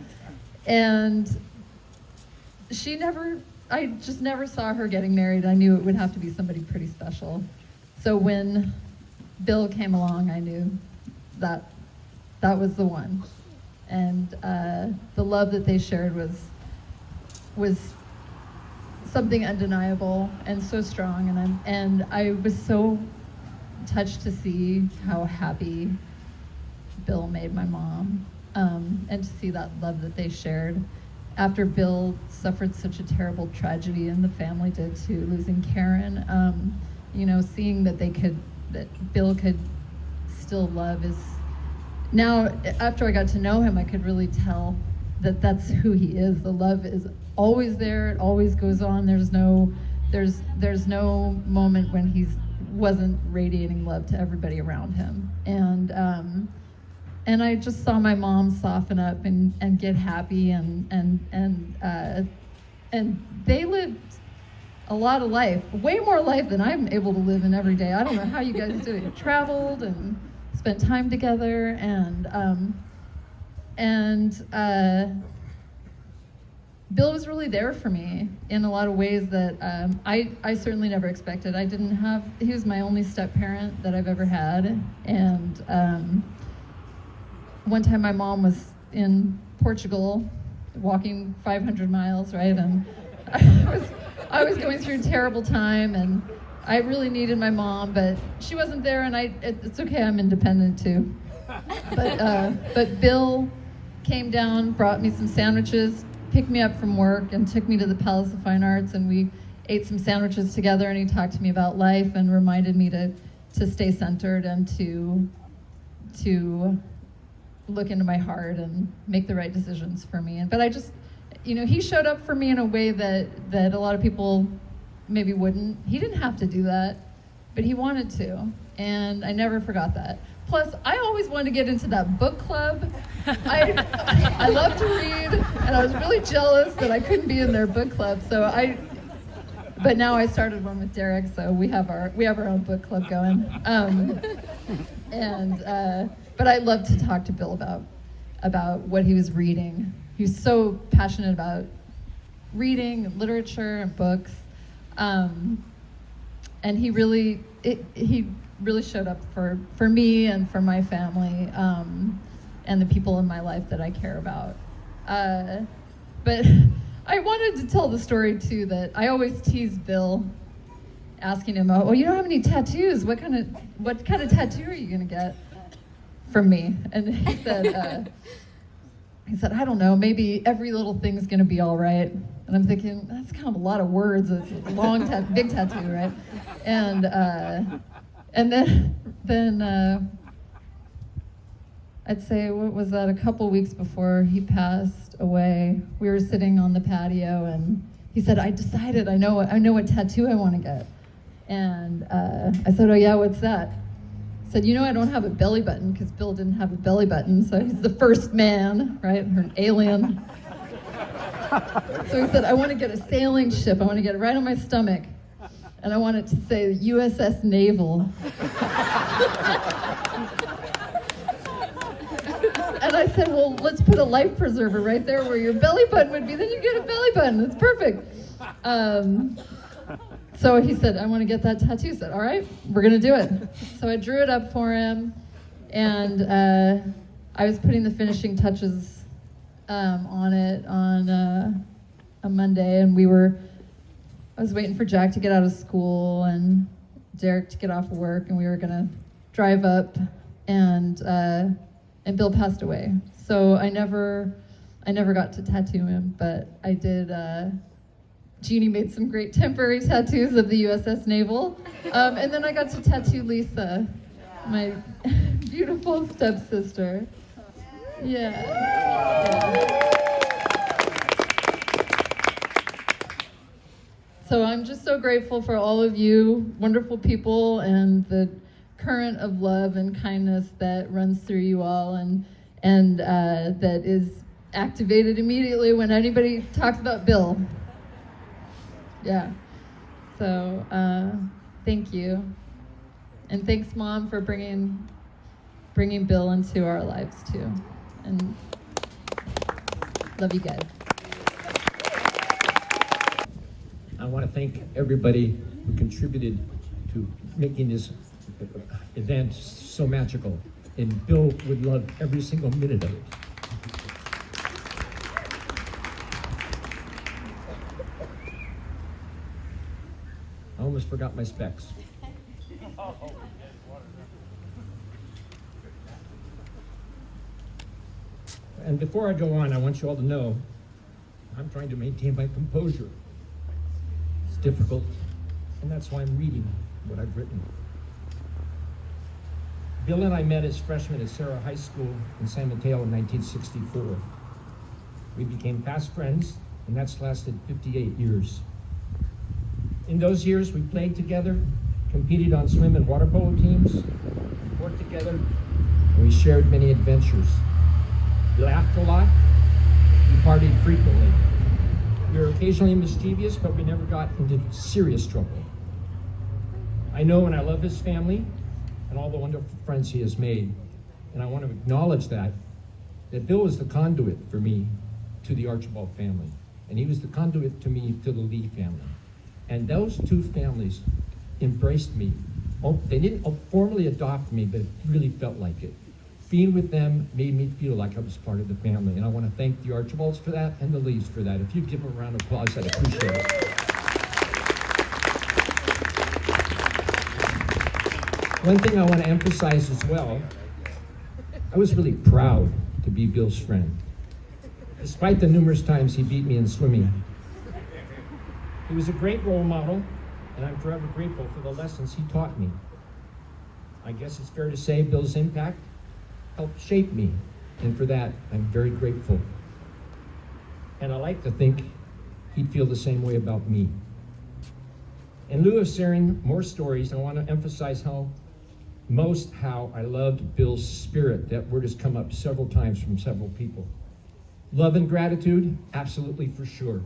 just never saw her getting married. I knew it would have to be somebody pretty special. So when Bill came along, I knew that was the one. And the love that they shared was something undeniable and so strong. And I was so touched to see how happy Bill made my mom, and to see that love that they shared. After Bill suffered such a terrible tragedy, and the family did too, losing Karen, seeing that Bill could still love is, now after I got to know him, I could really tell that that's who he is. The love is always there, it always goes on. There's no moment when he wasn't radiating love to everybody around him. And I just saw my mom soften up and get happy, and they lived a lot of life, way more life than I'm able to live in every day. I don't know how you guys do it. Traveled and spent time together, and Bill was really there for me in a lot of ways that I certainly never expected. He was my only step parent that I've ever had, and one time my mom was in Portugal walking 500 miles, right? And I was going through a terrible time, and I really needed my mom, but she wasn't there, and it's okay, I'm independent too. But Bill came down, brought me some sandwiches, picked me up from work, and took me to the Palace of Fine Arts, and we ate some sandwiches together, and he talked to me about life and reminded me to stay centered and to look into my heart and make the right decisions for me. But I just, he showed up for me in a way that a lot of people maybe wouldn't. He didn't have to do that, but he wanted to, and I never forgot that. Plus, I always wanted to get into that book club. I love to read, and I was really jealous that I couldn't be in their book club. But now I started one with Derek, so we have our own book club going. But I love to talk to Bill about what he was reading. He was so passionate about reading and literature and books, and he really showed up for me and for my family, and the people in my life that I care about. But I wanted to tell the story too, that I always tease Bill, asking him, "Oh, you don't have any tattoos. What kind of tattoo are you gonna get from me?" And he said, "I don't know. Maybe every little thing's gonna be all right." And I'm thinking, that's kind of a lot of words. It's a long, big tattoo, right? And then I'd say, what was that? A couple weeks before he passed away, we were sitting on the patio, and he said, "I decided. I know what tattoo I want to get." And I said, "Oh yeah, what's that?" He said, "I don't have a belly button," because Bill didn't have a belly button, so he's the first man, right, or an alien. So he said, "I want to get a sailing ship. I want to get it right on my stomach, and I want it to say USS Naval." And I said, "Well, let's put a life preserver right there where your belly button would be. Then you get a belly button. It's perfect." So he said, "I want to get that tattoo." I said, "All right, we're going to do it." So I drew it up for him, and I was putting the finishing touches on it on a Monday, and I was waiting for Jack to get out of school and Derek to get off of work, and we were going to drive up, and Bill passed away. So I never got to tattoo him, but I did. Jeannie made some great temporary tattoos of the USS Naval, and then I got to tattoo Lisa, my beautiful stepsister. Yeah. So I'm just so grateful for all of you wonderful people and the current of love and kindness that runs through you all, and that is activated immediately when anybody talks about Bill. Yeah. So thank you, and thanks, Mom, for bringing Bill into our lives too, and love you guys. I want to thank everybody who contributed to making this event so magical, and Bill would love every single minute of it. I almost forgot my specs. And before I go on, I want you all to know I'm trying to maintain my composure. It's difficult, and that's why I'm reading what I've written. Bill and I met as freshmen at Sarah High School in San Mateo in 1964. We became fast friends, and that's lasted 58 years. In those years, we played together, competed on swim and water polo teams, worked together, and we shared many adventures. We laughed a lot, we partied frequently. We were occasionally mischievous, but we never got into serious trouble. I know and I love his family and all the wonderful friends he has made, and I want to acknowledge that Bill was the conduit for me to the Archbold family, and he was the conduit to me to the Lee family. And those two families embraced me. They didn't formally adopt me, but it really felt like it. Being with them made me feel like I was part of the family, and I want to thank the Archbolds for that and the Lees for that. If you give them a round of applause, I'd appreciate it. One thing I want to emphasize as well, I was really proud to be Bill's friend, despite the numerous times he beat me in swimming. He was a great role model, and I'm forever grateful for the lessons he taught me. I guess it's fair to say Bill's impact helped shape me, and for that, I'm very grateful. And I like to think he'd feel the same way about me. In lieu of sharing more stories, I want to emphasize how I loved Bill's spirit. That word has come up several times from several people. Love and gratitude, absolutely for sure.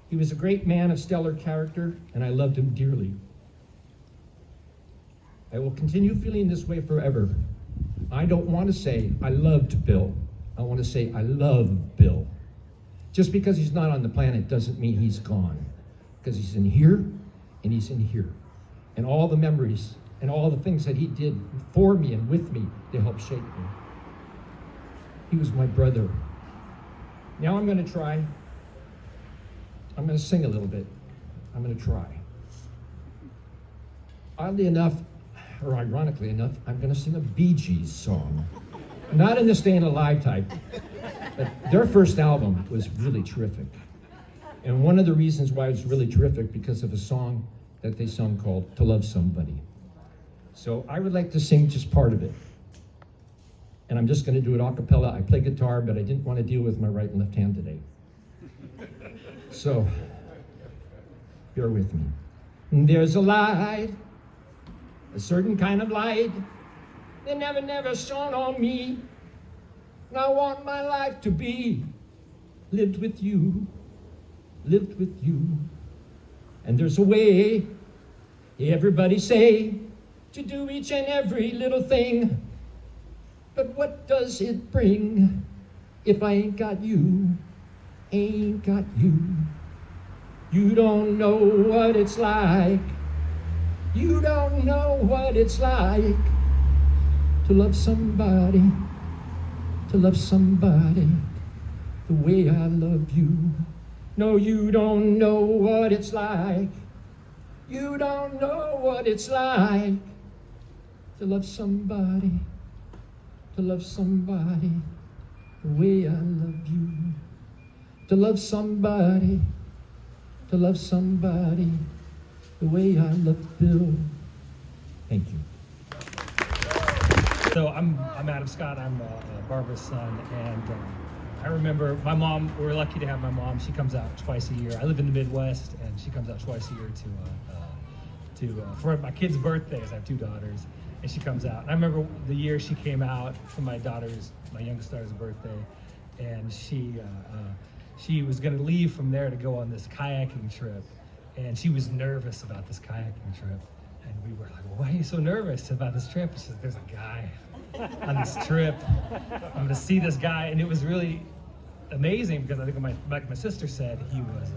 He was a great man of stellar character, and I loved him dearly. I will continue feeling this way forever. I don't want to say I loved Bill. I want to say I love Bill. Just because he's not on the planet doesn't mean he's gone. Because he's in here, and he's in here. And all the memories and all the things that he did for me and with me to help shape me. He was my brother. Now I'm going to try. I'm going to sing a little bit. I'm going to try. Oddly enough, or ironically enough, I'm going to sing a Bee Gees song. Not in the Staying Alive type, but their first album was really terrific. And one of the reasons why it was really terrific because of a song that they sung called To Love Somebody. So I would like to sing just part of it. And I'm just going to do it a cappella. I play guitar, but I didn't want to deal with my right and left hand today. So, bear with me. There's a light, a certain kind of light that never shone on me. And I want my life to be lived with you, lived with you. And there's a way, everybody say, to do each and every little thing. But what does it bring if I ain't got you, ain't got you? You don't know what it's like. You don't know what it's like to love somebody the way I love you. No, you don't know what it's like. You don't know what it's like to love somebody the way I love you. To love somebody the way I love Bill. Thank you. So I'm Adam Scott. I'm Barbara's son, and I remember my mom. We're lucky to have my mom. She comes out twice a year. I live in the Midwest, and she comes out twice a year for my kids' birthdays. I have two daughters, and she comes out. And I remember the year she came out for my youngest daughter's birthday, and she was going to leave from there to go on this kayaking trip, and she was nervous about this kayaking trip. And we were like, well, why are you so nervous about this trip? She said, there's a guy on this trip. I'm going to see this guy. And it was really amazing because I think like my sister said, he was,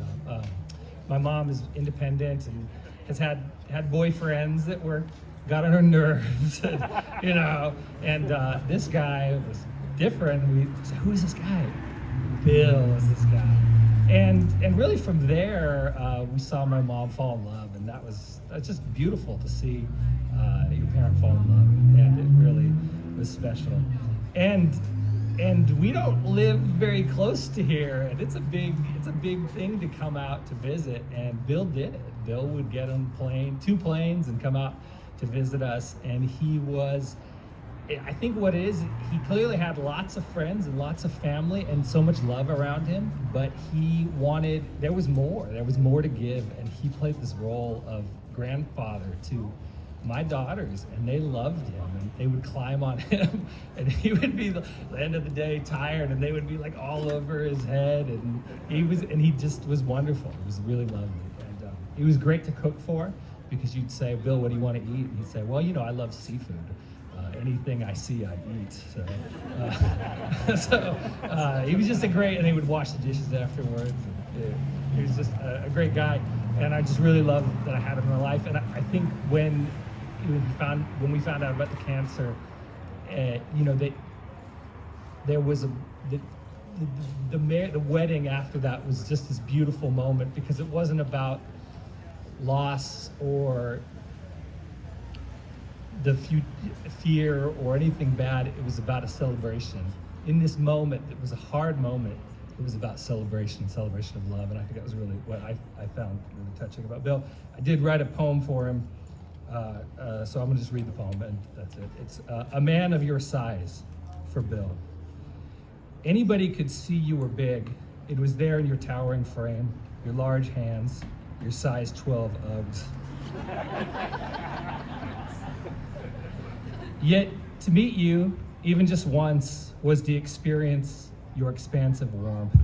my mom is independent and has had boyfriends that got on her nerves, and this guy was different. And we said, who is this guy? Bill is this guy. And really from there, we saw my mom fall in love, and that's just beautiful to see your parent fall in love, and it really was special. And we don't live very close to here, and it's a big thing to come out to visit, and Bill did it. Bill would get on two planes and come out to visit us, and he was, I think what it is, he clearly had lots of friends and lots of family and so much love around him, but there was more to give, and he played this role of grandfather to my daughters, and they loved him, and they would climb on him, and he would be the end of the day tired, and they would be like all over his head, and he just was wonderful. It was really lovely, and he was great to cook for, because you'd say, Bill, what do you want to eat? And he'd say, well, I love seafood. Anything I see, I eat. So, he was just and he would wash the dishes afterwards. He was just a great guy, and I just really love that I had him in my life. And I think when we found out about the cancer, there was the wedding after that was just this beautiful moment, because it wasn't about loss or the fear or anything bad. It was about a celebration. In this moment, it was a hard moment. It was about celebration of love, and I think that was really what I found really touching about Bill. I did write a poem for him, so I'm gonna just read the poem, and that's it. It's a man of your size for Bill. Anybody could see you were big. It was there in your towering frame, your large hands, your size 12 Uggs. Yet to meet you, even just once, was to experience your expansive warmth,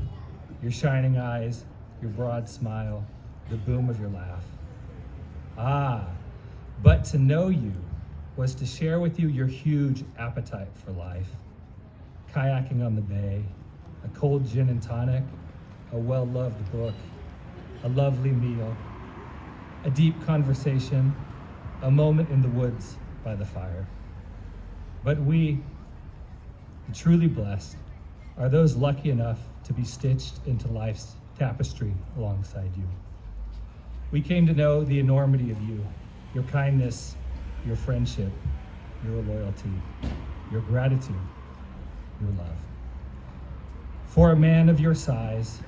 your shining eyes, your broad smile, the boom of your laugh. Ah, but to know you was to share with you your huge appetite for life. Kayaking on the bay, a cold gin and tonic, a well-loved book, a lovely meal, a deep conversation, a moment in the woods by the fire. But we, the truly blessed, are those lucky enough to be stitched into life's tapestry alongside you. We came to know the enormity of you, your kindness, your friendship, your loyalty, your gratitude, your love. For a man of your size,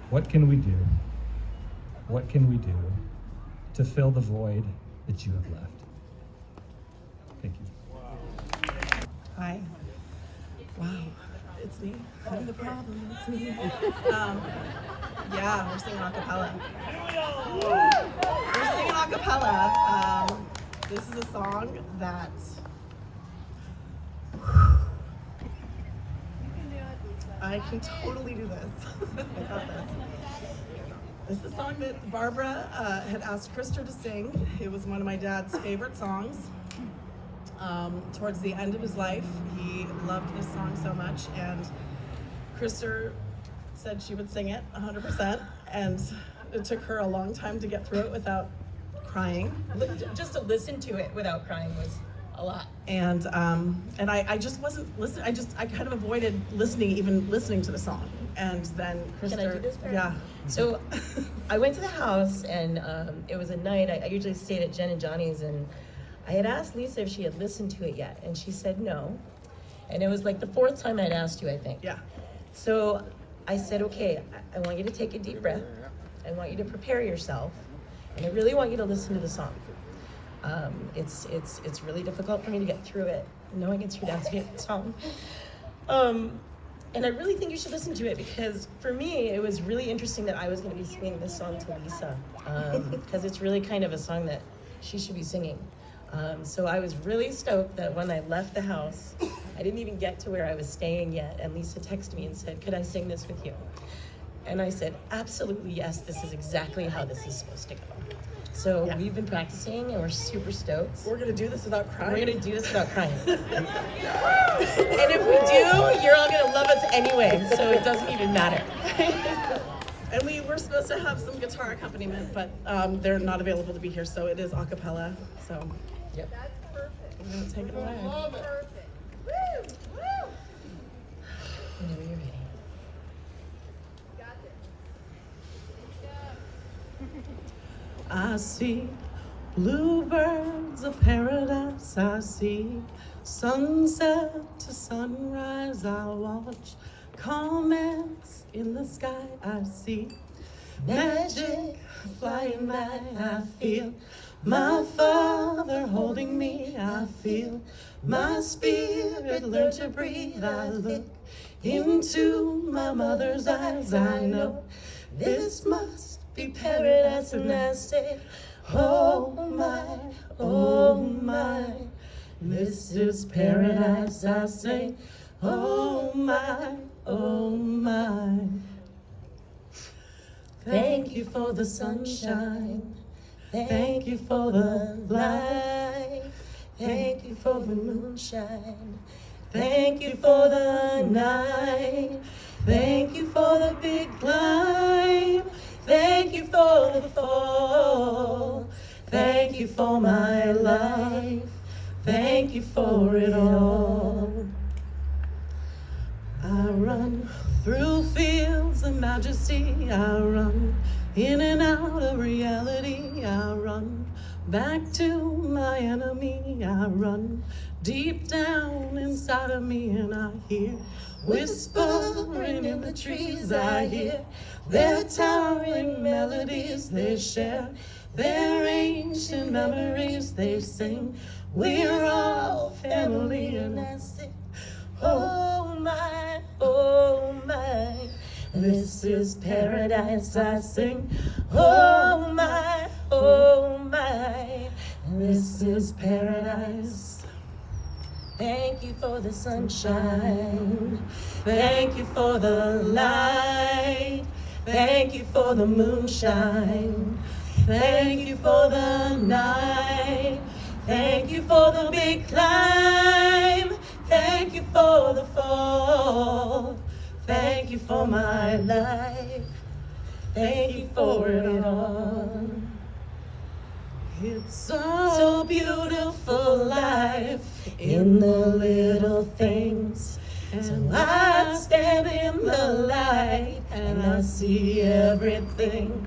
what can we do? What can we do to fill the void that you have left? Thank you. Hi. Wow, it's me. I'm the problem. It's me. Yeah, we're singing a cappella. We're singing a cappella. This is a song that I can totally do this. I got this. This is a song that Barbara had asked Krister to sing. It was one of my dad's favorite songs. Towards the end of his life, he loved this song so much, and Krister said she would sing it 100%, and it took her a long time to get through it without crying. Just to listen to it without crying was a lot. And I just wasn't listening. I kind of avoided even listening to the song. And then Krister, Can I do this part? Yeah. So I went to the house, and it was a night. I usually stayed at Jen and Johnny's, and I had asked Lisa if she had listened to it yet, and she said no. And it was like the fourth time I'd asked you, I think. Yeah. So I said, okay, I want you to take a deep breath. I want you to prepare yourself, and I really want you to listen to the song. It's really difficult for me to get through it, knowing it's your dad's favorite song. And I really think you should listen to it, because for me, it was really interesting that I was going to be singing this song to Lisa, because it's really kind of a song that she should be singing. So I was really stoked that when I left the house, I didn't even get to where I was staying yet, and Lisa texted me and said, could I sing this with you? And I said, absolutely yes, this is exactly how this is supposed to go. So yeah. We've been practicing, and we're super stoked. We're gonna do this without crying. We're gonna do this without crying. And if we do, you're all gonna love us anyway, so it doesn't even matter. And we were supposed to have some guitar accompaniment, but they're not available to be here, so it is a cappella. So, yep. That's perfect. I'm gonna take it away. I love it. Perfect. Woo! Woo! Whenever you're ready. Got this. I see bluebirds of paradise. I see sunset to sunrise. I watch comets in the sky. I see magic flying by. I feel my Father holding me. I feel my spirit learn to breathe. I look into my mother's eyes. I know this must be paradise, and I say, oh my, this is paradise. I say, oh my. Thank you for the sunshine. Thank you for the light. Thank you for the moonshine. Thank you for the night. Thank you for the big climb. Thank you for the fall. Thank you for my life. Thank you for it all. I run through fields of majesty. I run in and out of reality. I run Back to my enemy I run, deep down inside of me, and I hear whispering in the trees. I hear their towering melodies they share, their ancient memories they sing. We're all family, and I sing, oh my, this is paradise. I sing, oh my, this is paradise. Thank you for the sunshine, thank you for the light, thank you for the moonshine, thank you for the night, thank you for the big climb, thank you for the fall, thank you for my life, thank you for it all. It's so beautiful life in the little things. So I stand in the light and I see everything.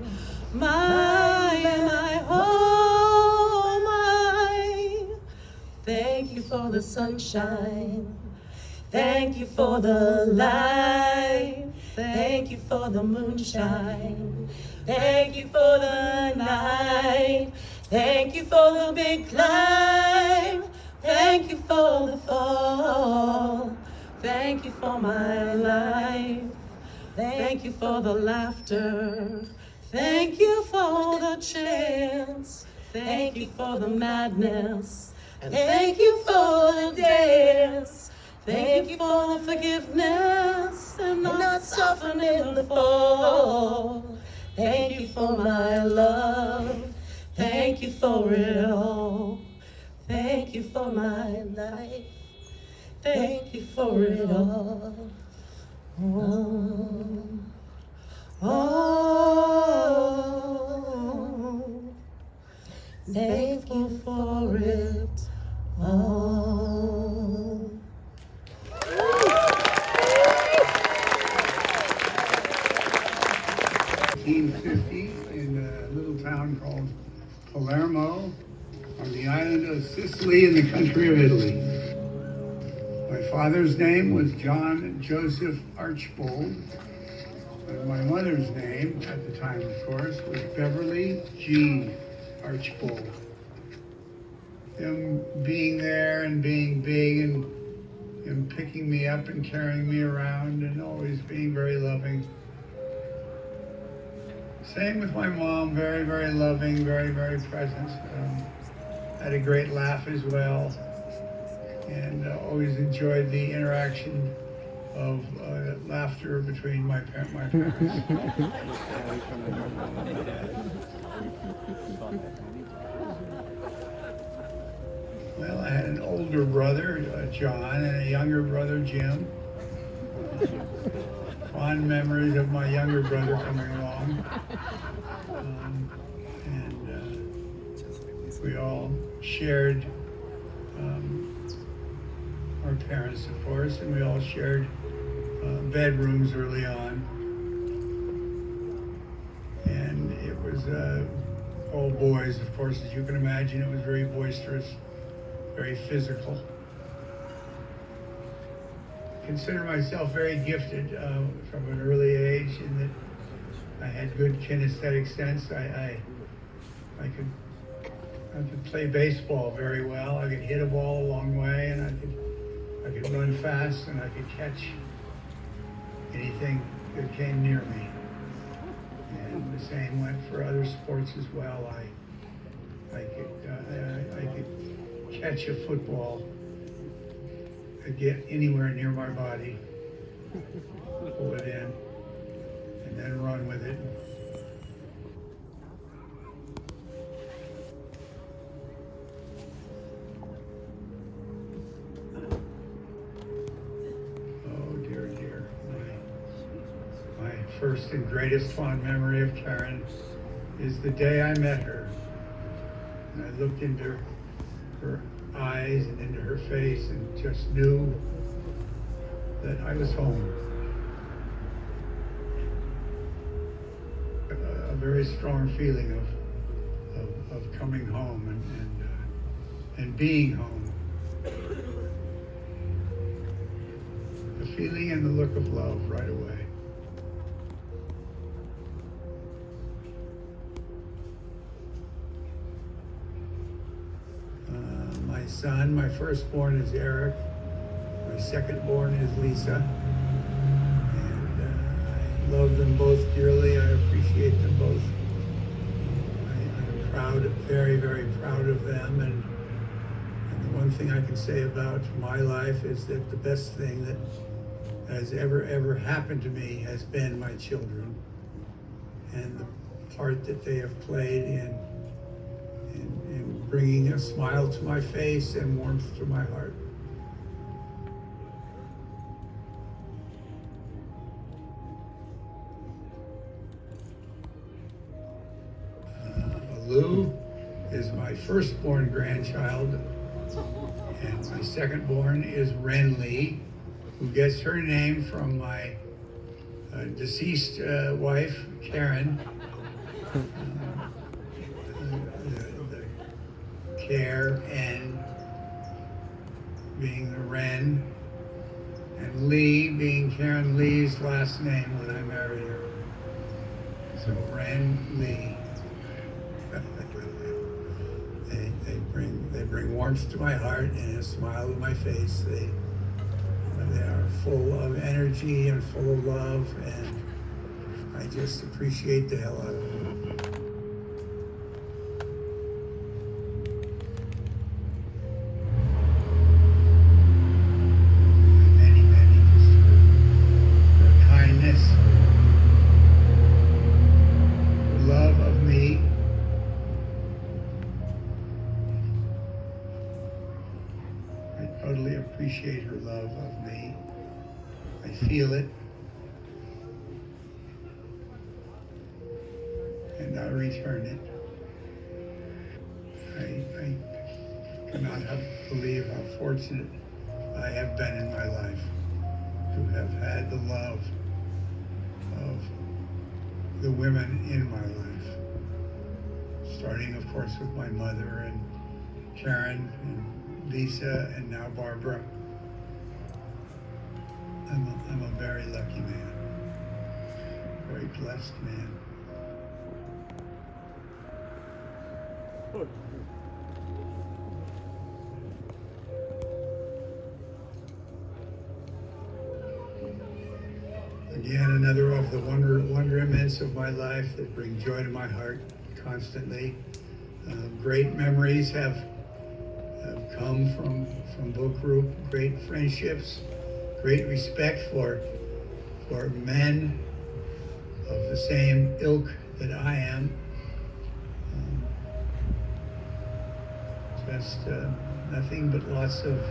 My, oh my. Thank you for the sunshine. Thank you for the light. Thank you for the moonshine. Thank you for the night. Thank you for the big climb. Thank you for the fall. Thank you for my life. Thank you for the laughter. Thank you for the chance. Thank you for the madness. And thank you for the dance. Thank you for the forgiveness and not softening the fall. Thank you for my love. Thank you for it all. Thank you for my life. Thank you for it all. Thank you for it all. 1850 in a little town called Palermo on the island of Sicily in the country of Italy. My father's name was John Joseph Archbold, and my mother's name at the time, of course, was Beverly G. Archbold. Him being there and being big and him picking me up and carrying me around and always being very loving. Same with my mom, very, very loving, very, very present. Had a great laugh as well, and always enjoyed the interaction of laughter between my parents. Well, I had an older brother, John, and a younger brother, Jim. Fond memories of my younger brother coming along. We all shared our parents, of course, and we all shared bedrooms early on. And it was all boys, of course, as you can imagine. It was very boisterous, very physical. I consider myself very gifted from an early age in that I had good kinesthetic sense. I could play baseball very well. I could hit a ball a long way, and I could run fast, and I could catch anything that came near me. And the same went for other sports as well. I could catch a football, could get anywhere near my body, pull it in, and then run with it. First and greatest fond memory of Karen is the day I met her. And I looked into her eyes and into her face and just knew that I was home. A very strong feeling of coming home and being home. The feeling and the look of love right away. My son, my firstborn is Eric. My secondborn is Lisa. And I love them both dearly. I appreciate them both. I'm proud, very, very proud of them. And the one thing I can say about my life is that the best thing that has ever happened to me has been my children and the part that they have played in bringing a smile to my face and warmth to my heart. Lou is my firstborn grandchild, and my secondborn is Renlee, who gets her name from my deceased wife, Karen. The care and being the Wren, and Lee being Karen Lee's last name when I married her. So Wren Lee. They bring warmth to my heart and a smile to my face. They are full of energy and full of love, and I just appreciate the hell out of them. Totally appreciate her love of me. I feel it. And I return it. I cannot believe how fortunate I have been in my life to have had the love of the women in my life. Starting, of course, with my mother and Karen and Lisa, and now Barbara. I'm a very lucky man, very blessed man. Again, another of the wonderments of my life that bring joy to my heart constantly. Great memories have come from book group, great friendships, great respect for men of the same ilk that I am. Just nothing but lots of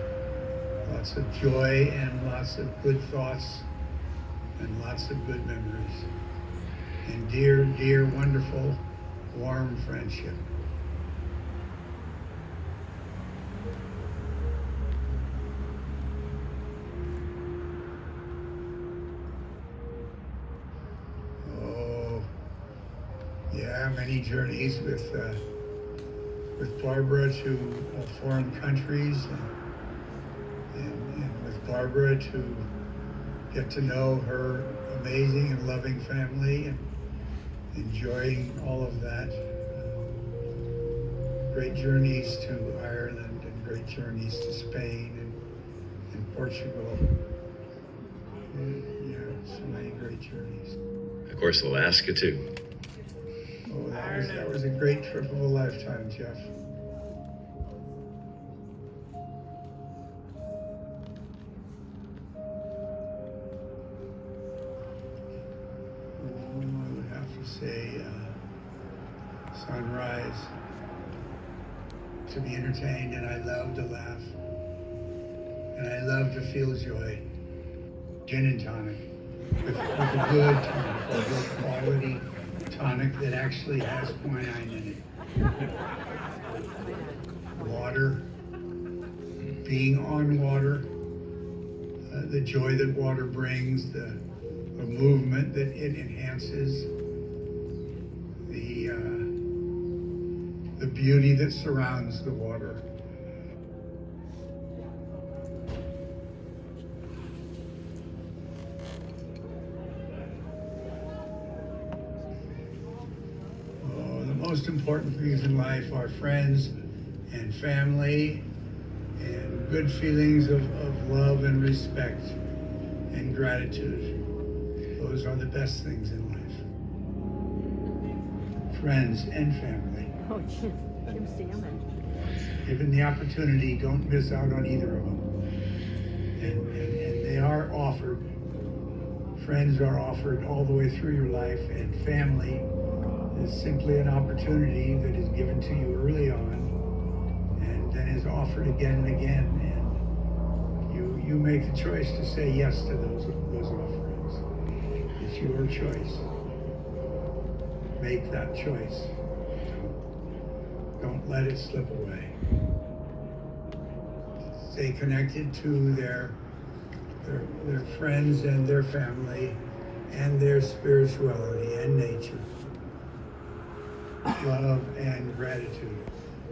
joy and lots of good thoughts and lots of good memories and dear, wonderful, warm friendship. Many journeys with Barbara to foreign countries, and with Barbara to get to know her amazing and loving family and enjoying all of that. Great journeys to Ireland and great journeys to Spain and Portugal. And, so many great journeys. Of course, Alaska too. Oh, that was a great trip of a lifetime, Jeff. I would have to say Sunrise, to be entertained, and I love to laugh, and I love to feel joy. Gin and tonic, with a good tonic, a good quality tonic that actually has quinine in it. Water, being on water, the joy that water brings, the movement that it enhances, the beauty that surrounds the water. The most important things in life are friends and family and good feelings of love and respect and gratitude. Those are the best things in life. Friends and family. Oh, Jim Salmon. Given the opportunity, don't miss out on either of them. And they are offered. Friends are offered all the way through your life, and family is simply an opportunity that is given to you early on and then is offered again and again. And you make the choice to say yes to those offerings. It's your choice. Make that choice. Don't let it slip away. Stay connected to their friends and their family and their spirituality and nature. Love and gratitude.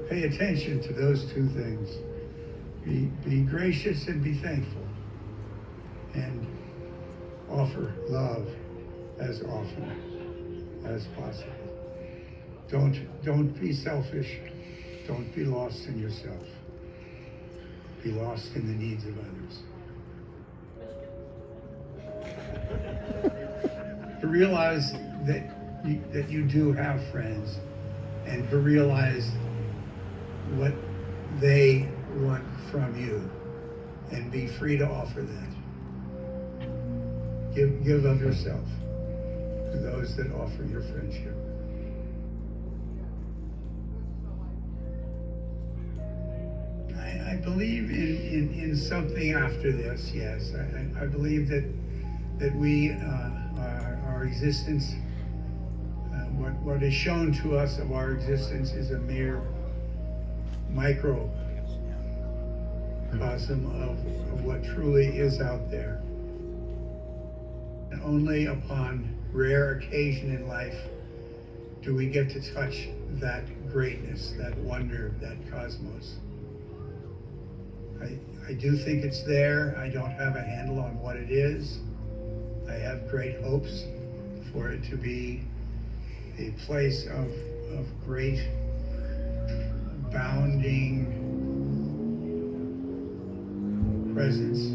Pay attention to those two things. Be gracious and be thankful. And offer love as often as possible. Don't be selfish. Don't be lost in yourself. Be lost in the needs of others. To realize that you do have friends, and to realize what they want from you, and be free to offer that. Give of yourself to those that offer your friendship. I believe in something after this, yes. I believe that we, our existence, what is shown to us of our existence is a mere microcosm of what truly is out there. And only upon rare occasion in life do we get to touch that greatness, that wonder, that cosmos. I do think it's there. I don't have a handle on what it is. I have great hopes for it to be a place of great bounding presence